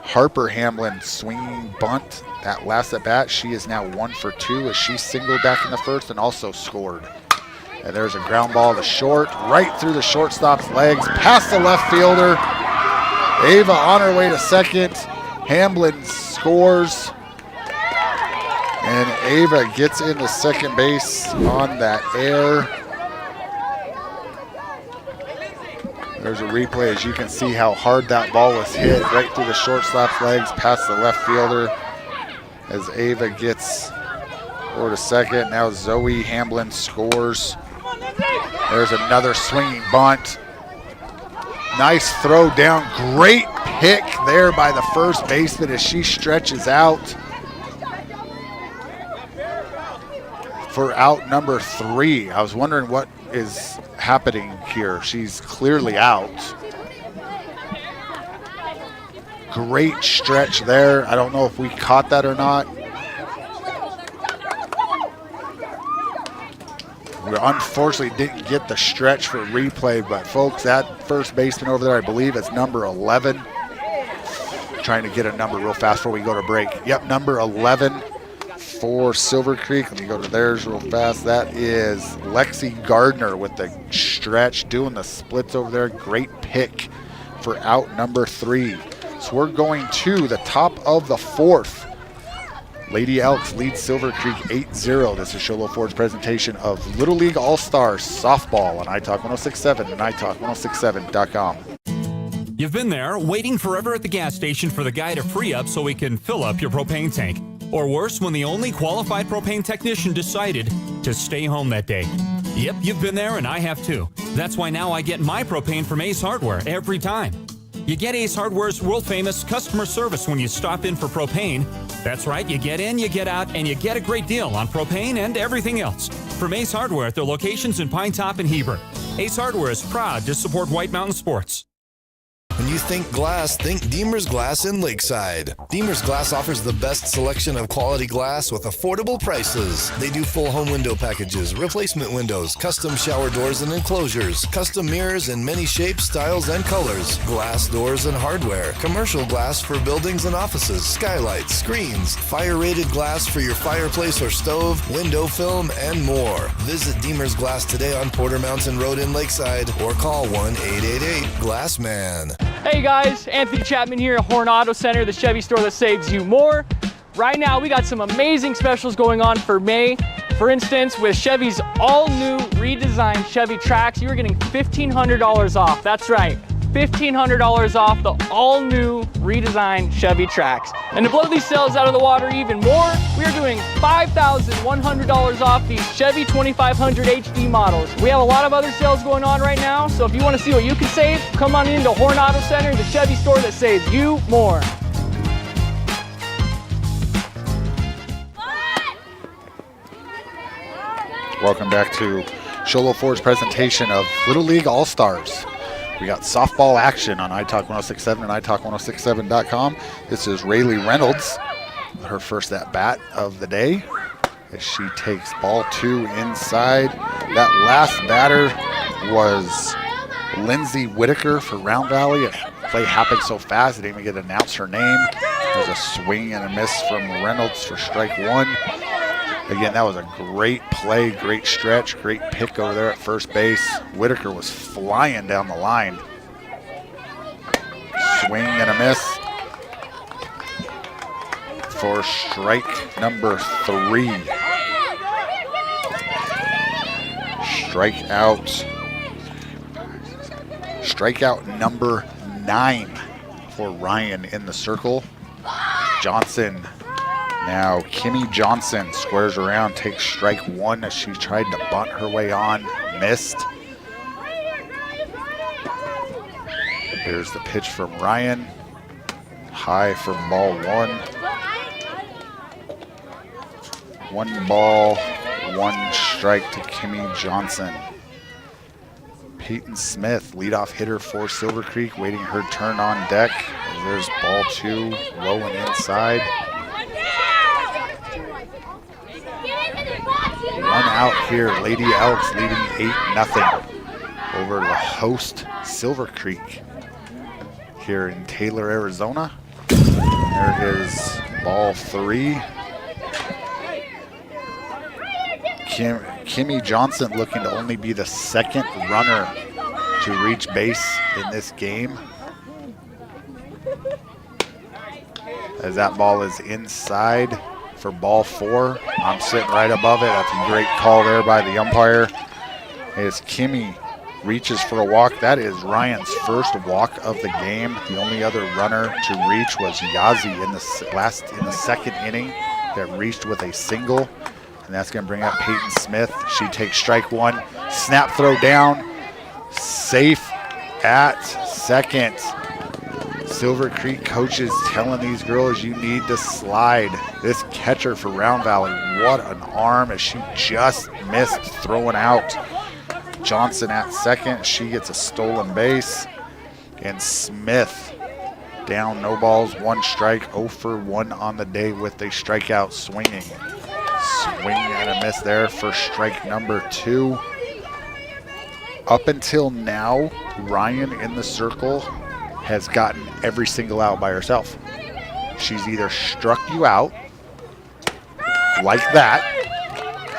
Harper Hamlin swinging bunt. That last at bat, she is now 1 for 2 as she singled back in the first and also scored. And there's a ground ball to short, right through the shortstop's legs, past the left fielder. Ava on her way to second. Hamlin scores. And Ava gets into second base on that air. There's a replay as you can see how hard that ball was hit right through the shortstop's legs, past the left fielder. As Ava gets over to second. Now Zoe Hamlin scores. There's another swinging bunt. Nice throw down. Great pick there by the first baseman as she stretches out for out number 3. I was wondering what is happening here. She's clearly out. Great stretch there. I don't know if we caught that or not. We unfortunately didn't get the stretch for replay, but folks, that first baseman over there, I believe it's number 11. Trying to get a number real fast before we go to break. Yep, number 11 for Silver Creek. Let me go to theirs real fast. That is Lexi Gardner with the stretch, doing the splits over there. Great pick for out number 3. So we're going to the top of the 4th. Lady Elks lead Silver Creek 8-0. This is Show Low Ford's presentation of Little League All-Stars Softball on iTalk 1067 and iTalk1067.com. You've been there, waiting forever at the gas station for the guy to free up so he can fill up your propane tank. Or worse, when the only qualified propane technician decided to stay home that day. Yep, you've been there and I have too. That's why now I get my propane from Ace Hardware every time. You get Ace Hardware's world-famous customer service when you stop in for propane. That's right, you get in, you get out, and you get a great deal on propane and everything else. From Ace Hardware at their locations in Pine Top and Heber. Ace Hardware is proud to support White Mountain Sports. When you think glass, think Deemer's Glass in Lakeside. Deemer's Glass offers the best selection of quality glass with affordable prices. They do full home window packages, replacement windows, custom shower doors and enclosures, custom mirrors in many shapes, styles, and colors, glass doors and hardware, commercial glass for buildings and offices, skylights, screens, fire-rated glass for your fireplace or stove, window film, and more. Visit Deemer's Glass today on Porter Mountain Road in Lakeside or call 1-888-GLASSMAN. Hey guys, Anthony Chapman here at Horn Auto Center, the Chevy store that saves you more. Right now we got some amazing specials going on for May. For instance, with Chevy's all-new redesigned Chevy Trax, you're getting $1,500 off. That's right, $1,500 off the all-new redesigned Chevy Trax. And to blow these sales out of the water even more, we are doing $5,100 off these Chevy 2500 HD models. We have a lot of other sales going on right now, so if you want to see what you can save, come on into Horn Auto Center, the Chevy store that saves you more. Welcome back to Show Low Ford's presentation of Little League All-Stars. We got softball action on iTalk 1067 and iTalk1067.com. This is Rayleigh Reynolds, her first at-bat of the day, as she takes ball 2 inside. That last batter was Lindsay Whitaker for Round Valley. The play happened so fast, it didn't even get to announce her name. There's a swing and a miss from Reynolds for strike 1. Again, that was a great play, great stretch, great pick over there at first base. Whitaker was flying down the line. Swing and a miss for strike number 3. Strikeout number 9 for Ryan in the circle. Johnson. Now Kimmy Johnson squares around, takes strike 1 as she tried to bunt her way on, missed. Here's the pitch from Ryan. High for ball 1. 1 ball, 1 strike to Kimmy Johnson. Peyton Smith, leadoff hitter for Silver Creek, waiting her turn on deck. There's ball 2, low and inside. out here. Lady Elks leading 8-0 over the host Silver Creek here in Taylor, Arizona. There is ball 3. Kimmy Johnson looking to only be the second runner to reach base in this game, as that ball is inside for ball 4. I'm sitting right above it. That's a great call there by the umpire. As Kimmy reaches for a walk, that is Ryan's first walk of the game. The only other runner to reach was Yazi in the second inning that reached with a single. And that's going to bring up Peyton Smith. She takes strike 1. Snap throw down. Safe at second. Silver Creek coaches telling these girls you need to slide. This catcher for Round Valley, what an arm, as she just missed throwing out. Johnson at second. She gets a stolen base. And Smith down, no balls, 1 strike, 0 for 1 on the day with a strikeout swinging. Swing and a miss there for strike number 2. Up until now, Ryan in the circle has gotten every single out by herself. She's either struck you out like that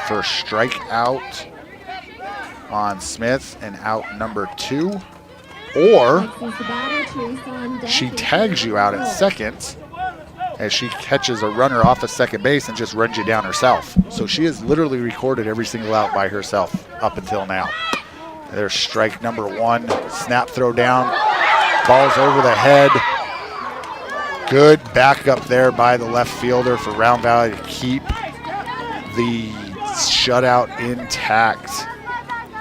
for strikeout on Smith and out number 2, or she tags you out at second as she catches a runner off of second base and just runs you down herself. So she has literally recorded every single out by herself up until now. There's strike number 1. Snap throw down. Ball's over the head. Good backup there by the left fielder for Round Valley to keep the shutout intact.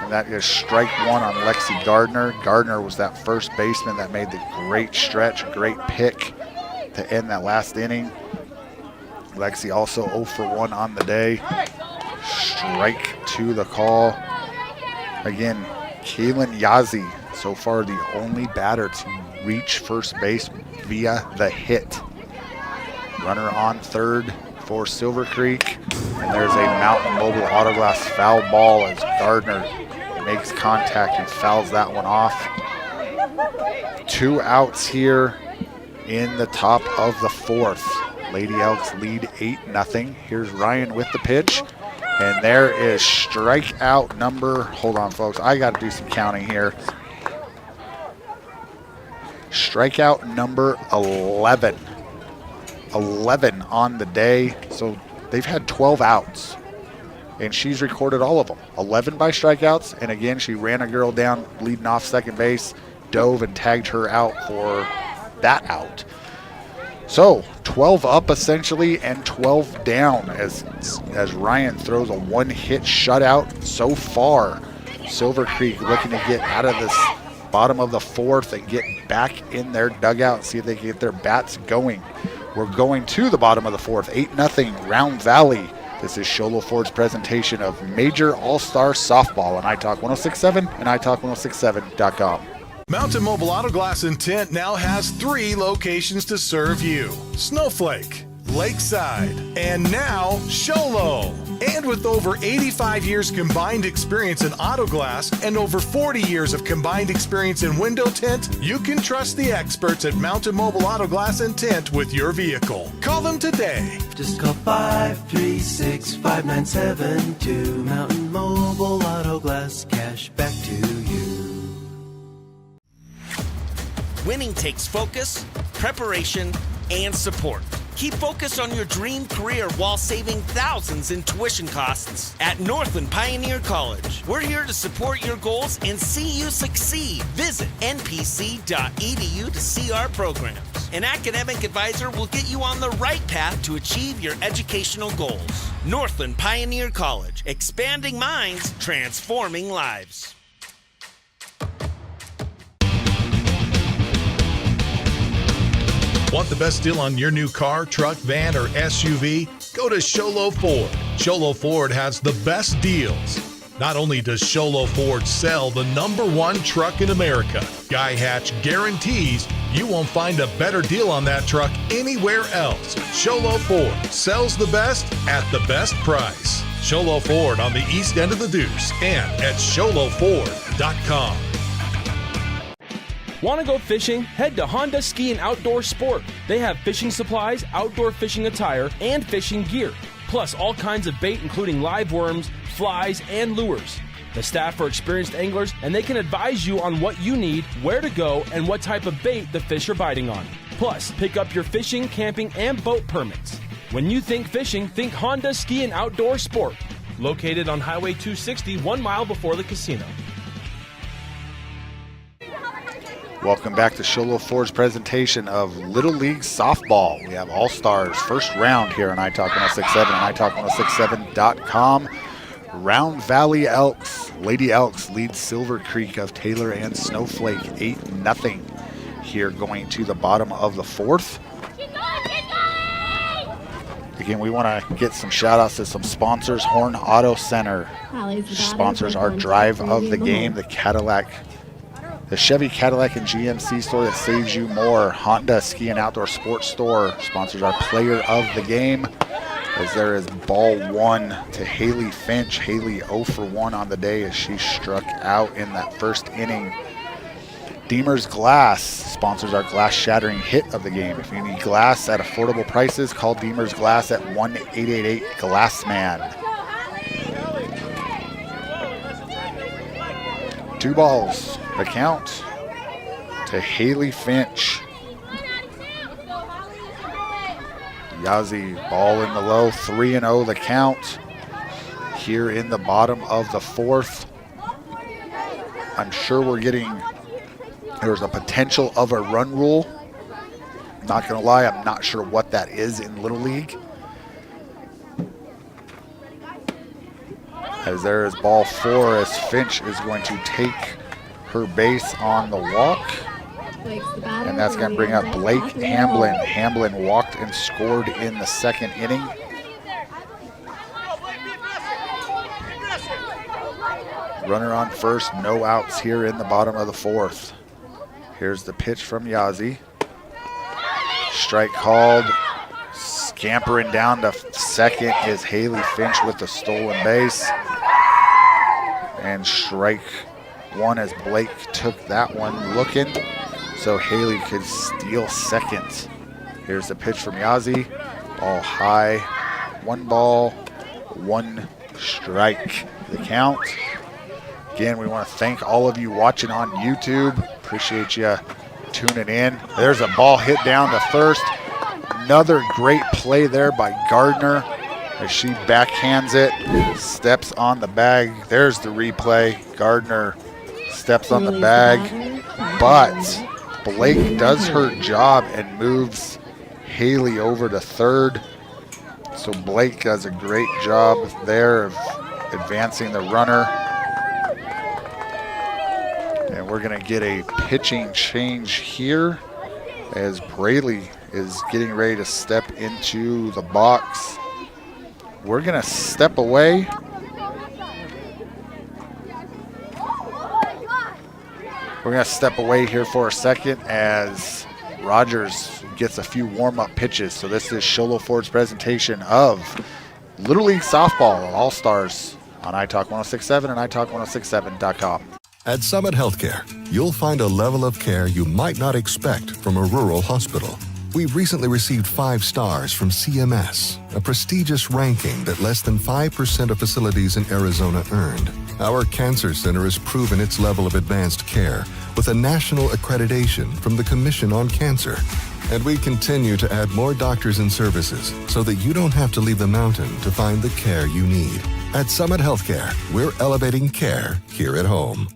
And that is strike 1 on Lexi Gardner. Gardner was that first baseman that made the great stretch, great pick to end that last inning. Lexi also 0 for 1 on the day. Strike 2 the call. Again, Kaylin Yazi, so far the only batter to reach first base via the hit. Runner on third for Silver Creek. And there's a Mountain Mobile Autoglass foul ball as Gardner makes contact and fouls that one off. 2 outs here in the top of the 4th. Lady Elks lead 8-0. Here's Ryan with the pitch. And there is strikeout number, hold on folks, I got to do some counting here. Strikeout number 11. 11 on the day. So they've had 12 outs. And she's recorded all of them. 11 by strikeouts. And again, she ran a girl down leading off second base, dove and tagged her out for that out. So 12 up essentially and 12 down as Ryan throws a 1-hit shutout so far. Silver Creek looking to get out of this bottom of the 4th and get back in their dugout, see if they can get their bats going. We're going to the bottom of the 4th, 8-0 Round Valley. This is Sholo Ford's presentation of Major All-Star Softball on iTalk 1067 and iTalk1067.com. Mountain Mobile Autoglass and Tint now has 3 locations to serve you: Snowflake, Lakeside, and now Sholo. And with over 85 years combined experience in auto glass and over 40 years of combined experience in window tint, you can trust the experts at Mountain Mobile Auto Glass and Tint with your vehicle. Call them today. Just call 536-5972. Mountain Mobile Auto Glass, cash back to you. Winning takes focus, preparation, and support. Keep focused on your dream career while saving thousands in tuition costs at Northland Pioneer College. We're here to support your goals and see you succeed. Visit npc.edu to see our programs. An academic advisor will get you on the right path to achieve your educational goals. Northland Pioneer College, expanding minds, transforming lives. Want the best deal on your new car, truck, van, or SUV? Go to Sholo Ford. Sholo Ford has the best deals. Not only does Sholo Ford sell the #1 truck in America, Guy Hatch guarantees you won't find a better deal on that truck anywhere else. Sholo Ford sells the best at the best price. Sholo Ford on the east end of the Deuce and at sholoford.com. Want to go fishing? Head to Honda Ski and Outdoor Sport. They have fishing supplies, outdoor fishing attire, and fishing gear. Plus all kinds of bait including live worms, flies, and lures. The staff are experienced anglers and they can advise you on what you need, where to go, and what type of bait the fish are biting on. Plus, pick up your fishing, camping, and boat permits. When you think fishing, think Honda Ski and Outdoor Sport. Located on Highway 260, 1 mile before the casino. Welcome back to Sholo Ford's presentation of Little League Softball. We have All-Stars first round here on iTalk 1067 and iTalk1067.com. Round Valley Elks. Lady Elks lead Silver Creek of Taylor and Snowflake 8-0 here going to the bottom of the fourth. Again, we want to get some shout outs to some sponsors. Horn Auto Center sponsors our drive of the game. The Chevy Cadillac and GMC store that saves you more. Honda Ski and Outdoor Sports Store sponsors our player of the game. As there is ball one to Haley Finch. Haley 0 for 1 on the day as she struck out in that first inning. Deemer's Glass sponsors our glass shattering hit of the game. If you need glass at affordable prices, call Deemer's Glass at 1-888-GLASSMAN. 2 balls, the count to Haley Finch. Yazzie, ball in the low, 3-0 the count here in the bottom of the fourth. I'm sure there's a potential of a run rule. Not going to lie, I'm not sure what that is in Little League. As there is ball 4 as Finch is going to take her base on the walk. And that's going to bring up Blake Hamblin. Hamblin walked and scored in the second inning. Runner on first, no outs here in the bottom of the fourth. Here's the pitch from Yazzie. Strike called. Scampering down to second is Haley Finch with the stolen base. And strike one as Blake took that one looking. So Haley could steal second. Here's the pitch from Yazzie. Ball high. 1 ball, 1 strike. The count. Again, we want to thank all of you watching on YouTube. Appreciate you tuning in. There's a ball hit down to first. Another great play there by Gardner as she backhands it, steps on the bag. There's the replay. Gardner steps on the bag, but Blake does her job and moves Haley over to third. So Blake does a great job there of advancing the runner. And we're going to get a pitching change here as Braley is getting ready to step into the box. We're going to step away. We're going to step away here for a second as Rogers gets a few warm-up pitches. So this is Sholo Ford's presentation of Little League Softball All-Stars on iTalk 1067 and iTalk1067.com. At Summit Healthcare, you'll find a level of care you might not expect from a rural hospital. We've recently received 5 stars from CMS, a prestigious ranking that less than 5% of facilities in Arizona earned. Our cancer center has proven its level of advanced care with a national accreditation from the Commission on Cancer. And we continue to add more doctors and services so that you don't have to leave the mountain to find the care you need. At Summit Healthcare, we're elevating care here at home.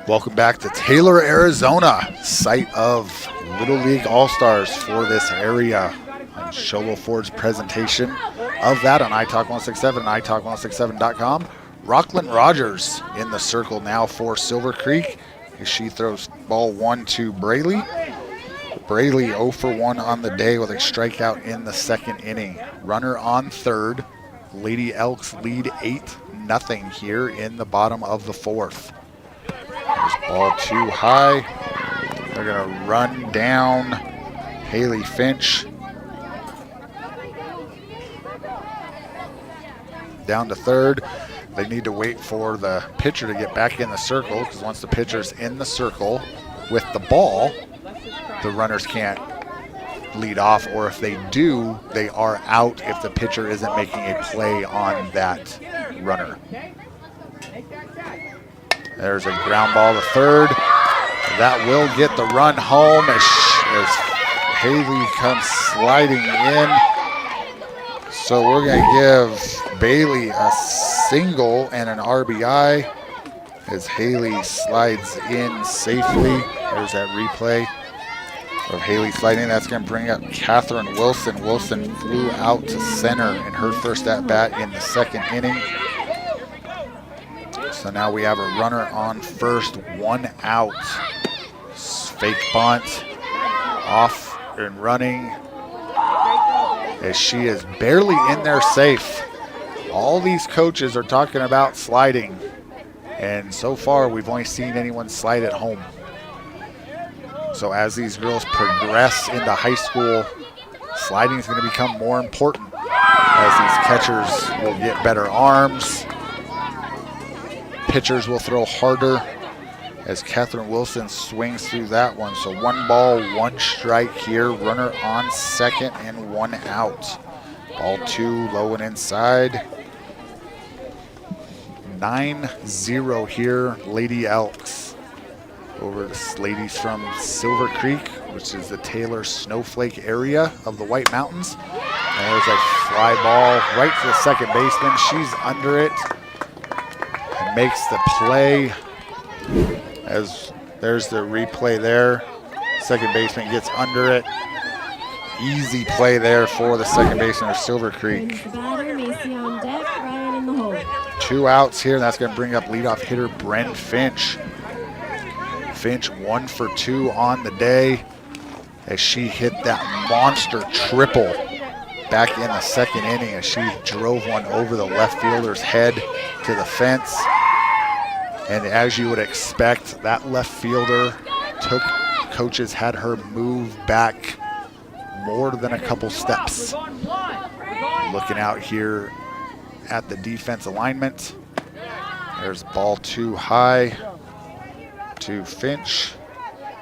Welcome back to Taylor, Arizona, site of Little League All-Stars for this area. On Sholo Ford's presentation of that on iTalk 1067 and iTalk1067.com. Rockland Rogers in the circle now for Silver Creek as she throws ball 1 to Braley. Braley 0 for 1 on the day with a strikeout in the second inning. Runner on third. Lady Elks lead 8-0 here in the bottom of the fourth. There's ball too high. They're going to run down Haley Finch. down to third. They need to wait for the pitcher to get back in the circle, because once the pitcher's in the circle with the ball, the runners can't lead off, or if they do, they are out if the pitcher isn't making a play on that runner. There's a ground ball to third. That will get the run home as Haley comes sliding in. So we're going to give Bailey a single and an RBI as Haley slides in safely. There's that replay of Haley sliding. That's going to bring up Catherine Wilson. Wilson flew out to center in her first at-bat in the second inning. So now we have a runner on first, 1 out. Fake bunt, off and running as she is barely in there safe. All these coaches are talking about sliding, and so far we've only seen anyone slide at home. So as these girls progress into high school, sliding is going to become more important as these catchers will get better arms. Pitchers will throw harder as Catherine Wilson swings through that one. So 1 ball, 1 strike here. Runner on second and 1 out. Ball 2, low and inside. 9-0 here, Lady Elks over the ladies from Silver Creek, which is the Taylor Snowflake area of the White Mountains. And there's a fly ball right to the second baseman. She's under it and makes the play. As there's the replay there. Second baseman gets under it. Easy play there for the second baseman of Silver Creek. The batter, Macy on deck, Ryan in the hole. 2 outs here, and that's going to bring up leadoff hitter Bren Finch. Finch 1 for 2 on the day as she hit that monster triple back in the second inning as she drove one over the left fielder's head to the fence. And as you would expect, that left fielder coaches had her move back more than a couple steps. Looking out here at the defense alignment. There's ball 2 high to Finch.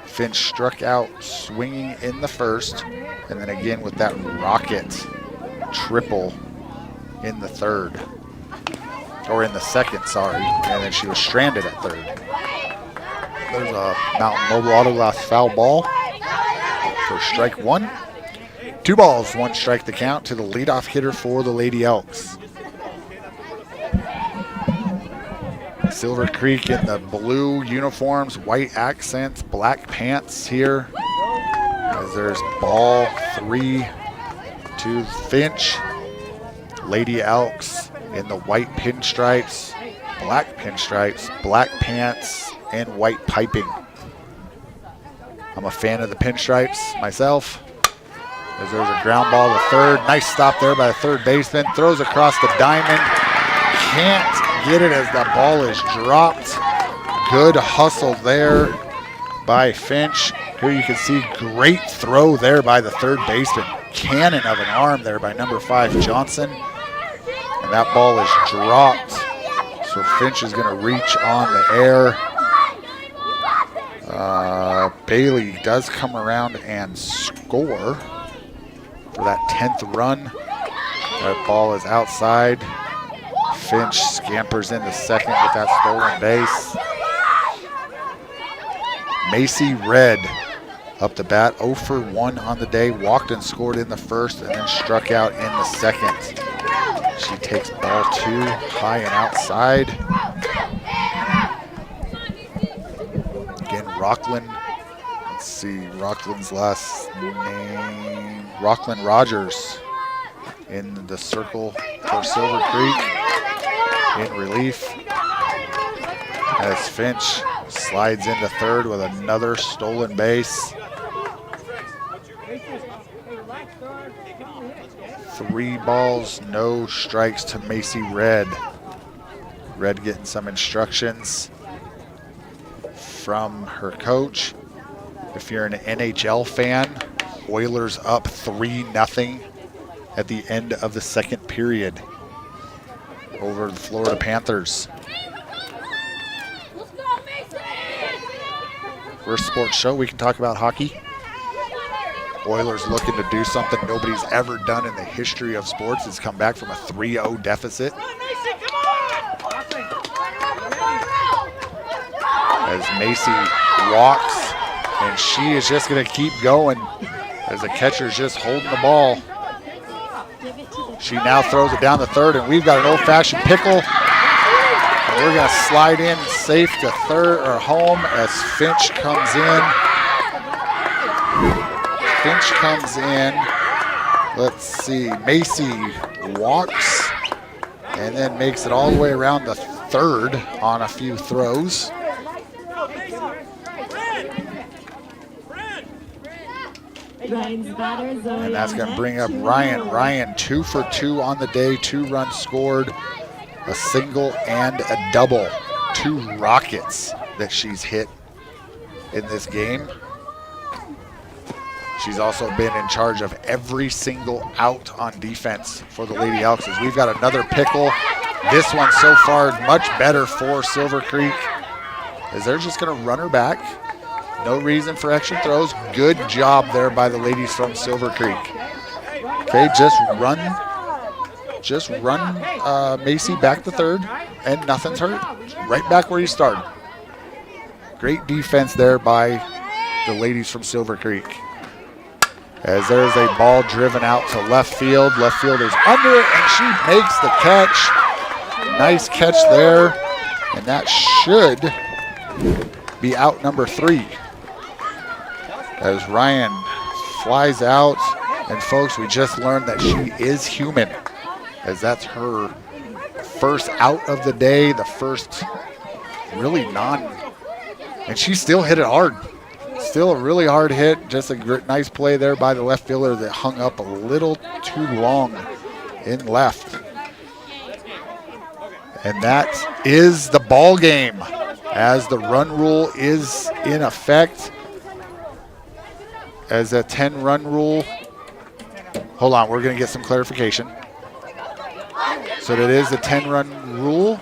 Finch struck out swinging in the first, and then again with that rocket triple in the third. Or in the second, sorry, and then she was stranded at third. There's a Mountain Mobile Auto Glass foul ball for strike 1. 2 balls, 1 strike the count to the leadoff hitter for the Lady Elks. Silver Creek in the blue uniforms, white accents, black pants here. As there's ball 3 to Finch. Lady Elks in the white pinstripes, black pants, and white piping. I'm a fan of the pinstripes myself. As there's a ground ball to third. Nice stop there by the third baseman. Throws across the diamond. Can't get it as the ball is dropped. Good hustle there by Finch. Here you can see great throw there by the third baseman. Cannon of an arm there by number 5, Johnson. And that ball is dropped. So Finch is going to reach on the air. Bailey does come around and score for that 10th run. That ball is outside. Finch scampers into second with that stolen base. Macy Red up the bat, 0 for 1 on the day. Walked and scored in the first and then struck out in the second. She takes ball 2 high and outside. Again, Rockland. Let's see, Rockland's last name. Rockland Rogers in the circle for Silver Creek. In relief as Finch slides into third with another stolen base. 3 balls, no strikes to Macy Red. Red getting some instructions from her coach. If you're an NHL fan, Oilers up 3-0 at the end of the second period. over the Florida Panthers. First sports show, we can talk about hockey. Oilers looking to do something nobody's ever done in the history of sports is come back from a 3-0 deficit. As Macy walks, and she is just going to keep going as the catcher is just holding the ball. She now throws it down the third, and we've got an old-fashioned pickle. And we're going to slide in safe to third or home as Finch comes in. Finch comes in. Let's see. Macy walks and then makes it all the way around the third on a few throws. And that's going to bring up Ryan. Ryan 2 for 2 on the day, 2 runs scored, a single and a double. 2 rockets that she's hit in this game. She's also been in charge of every single out on defense for the Lady Elks. We've got another pickle. This one so far much better for Silver Creek, as they're just going to run her back. No reason for extra throws. Good job there by the ladies from Silver Creek. Okay, just run Macy back to third, and nothing's hurt. Right back where you started. Great defense there by the ladies from Silver Creek. As there's a ball driven out to left field. Left fielder's under it, and she makes the catch. Nice catch there, and that should be out number 3. As Ryan flies out, and folks, we just learned that she is human, as that's her first out of the day, the first really and she still hit it hard. Still a really hard hit, just a nice play there by the left fielder that hung up a little too long in left. And that is the ball game, as the run rule is in effect. As a 10-run rule. Hold on, we're going to get some clarification. So that is a 10-run rule.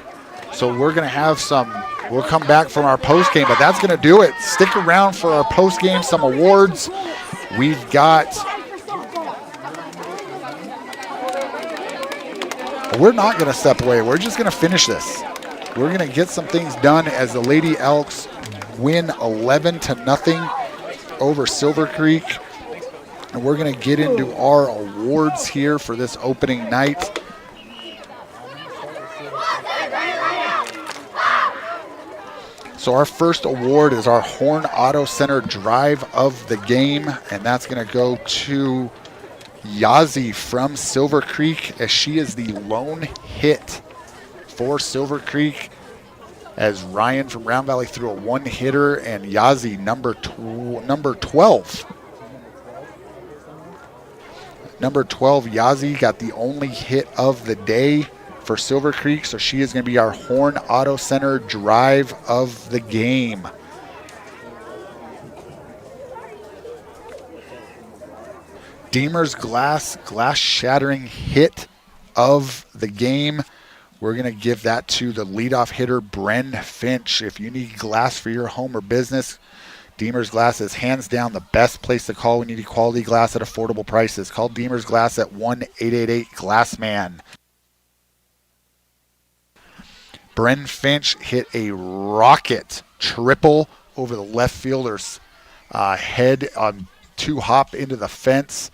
So we're going to have we'll come back from our post game, but that's going to do it. Stick around for our post game, some awards. We've got, we're not going to step away. We're just going to finish this. We're going to get some things done as the Lady Elks win 11-0 over Silver Creek. And we're going to get into our awards here for this opening night. So our first award is our Horn Auto Center Drive of the Game, and that's going to go to Yazi from Silver Creek, as she is the lone hit for Silver Creek, as Ryan from Round Valley threw a one-hitter, and Yazi, number 12. Number 12, Yazi, got the only hit of the day for Silver Creek, so she is going to be our Horn Auto Center Drive of the Game. Deemer's glass shattering hit of the game. We're going to give that to the leadoff hitter, Bren Finch. If you need glass for your home or business, Deemer's Glass is hands down the best place to call when you need quality glass at affordable prices. Call Deemer's Glass at 1-888-GLASSMAN. Bren Finch hit a rocket triple over the left fielder's head on 2-hop into the fence.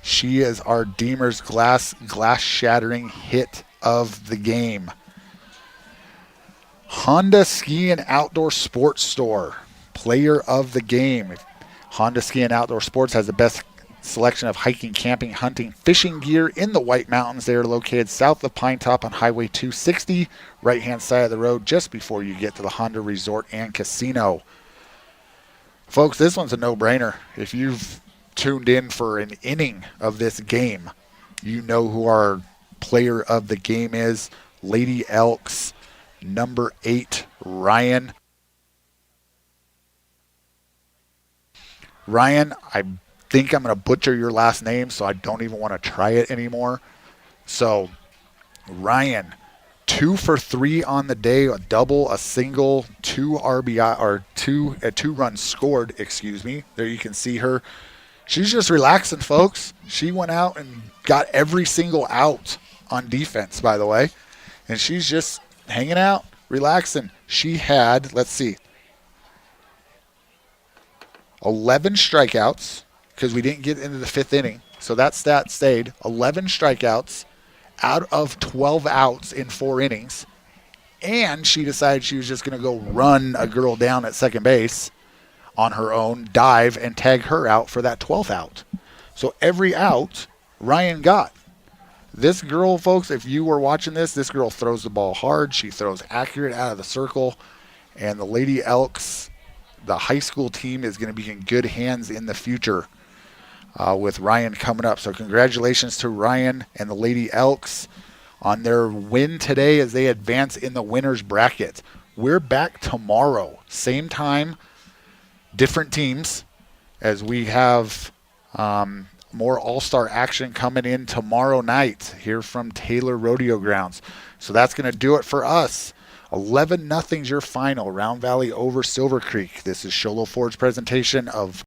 She is our Deemer's glass shattering hit of the game. Honda Ski and Outdoor Sports Store, player of the game. Honda Ski and Outdoor Sports has the best selection of hiking, camping, hunting, fishing gear in the White Mountains. They are located south of Pine Top on Highway 260, right-hand side of the road, just before you get to the Honda Resort and Casino. Folks, this one's a no-brainer. If you've tuned in for an inning of this game, you know who our player of the game is. Lady Elks, number 8, Ryan. Ryan, I think I'm going to butcher your last name, so I don't even want to try it anymore. So, Ryan, 2 for 3 on the day, a double, a single, 2 RBI, or 2 runs scored, excuse me. There you can see her. She's just relaxing, folks. She went out and got every single out on defense, by the way. And she's just hanging out, relaxing. She had, let's see, 11 strikeouts because we didn't get into the 5th inning. So that stat stayed. 11 strikeouts out of 12 outs in 4 innings. And she decided she was just going to go run a girl down at second base on her own, dive, and tag her out for that 12th out. So every out, Ryan got. This girl, folks, if you were watching this girl throws the ball hard. She throws accurate out of the circle. And the Lady Elks, the high school team, is going to be in good hands in the future with Ryan coming up. So congratulations to Ryan and the Lady Elks on their win today as they advance in the winner's bracket. We're back tomorrow, same time, different teams, as we have more all-star action coming in tomorrow night here from Taylor Rodeo Grounds. So that's going to do it for us. 11-0's your final. Round Valley over Silver Creek. This is Sholo Ford's presentation of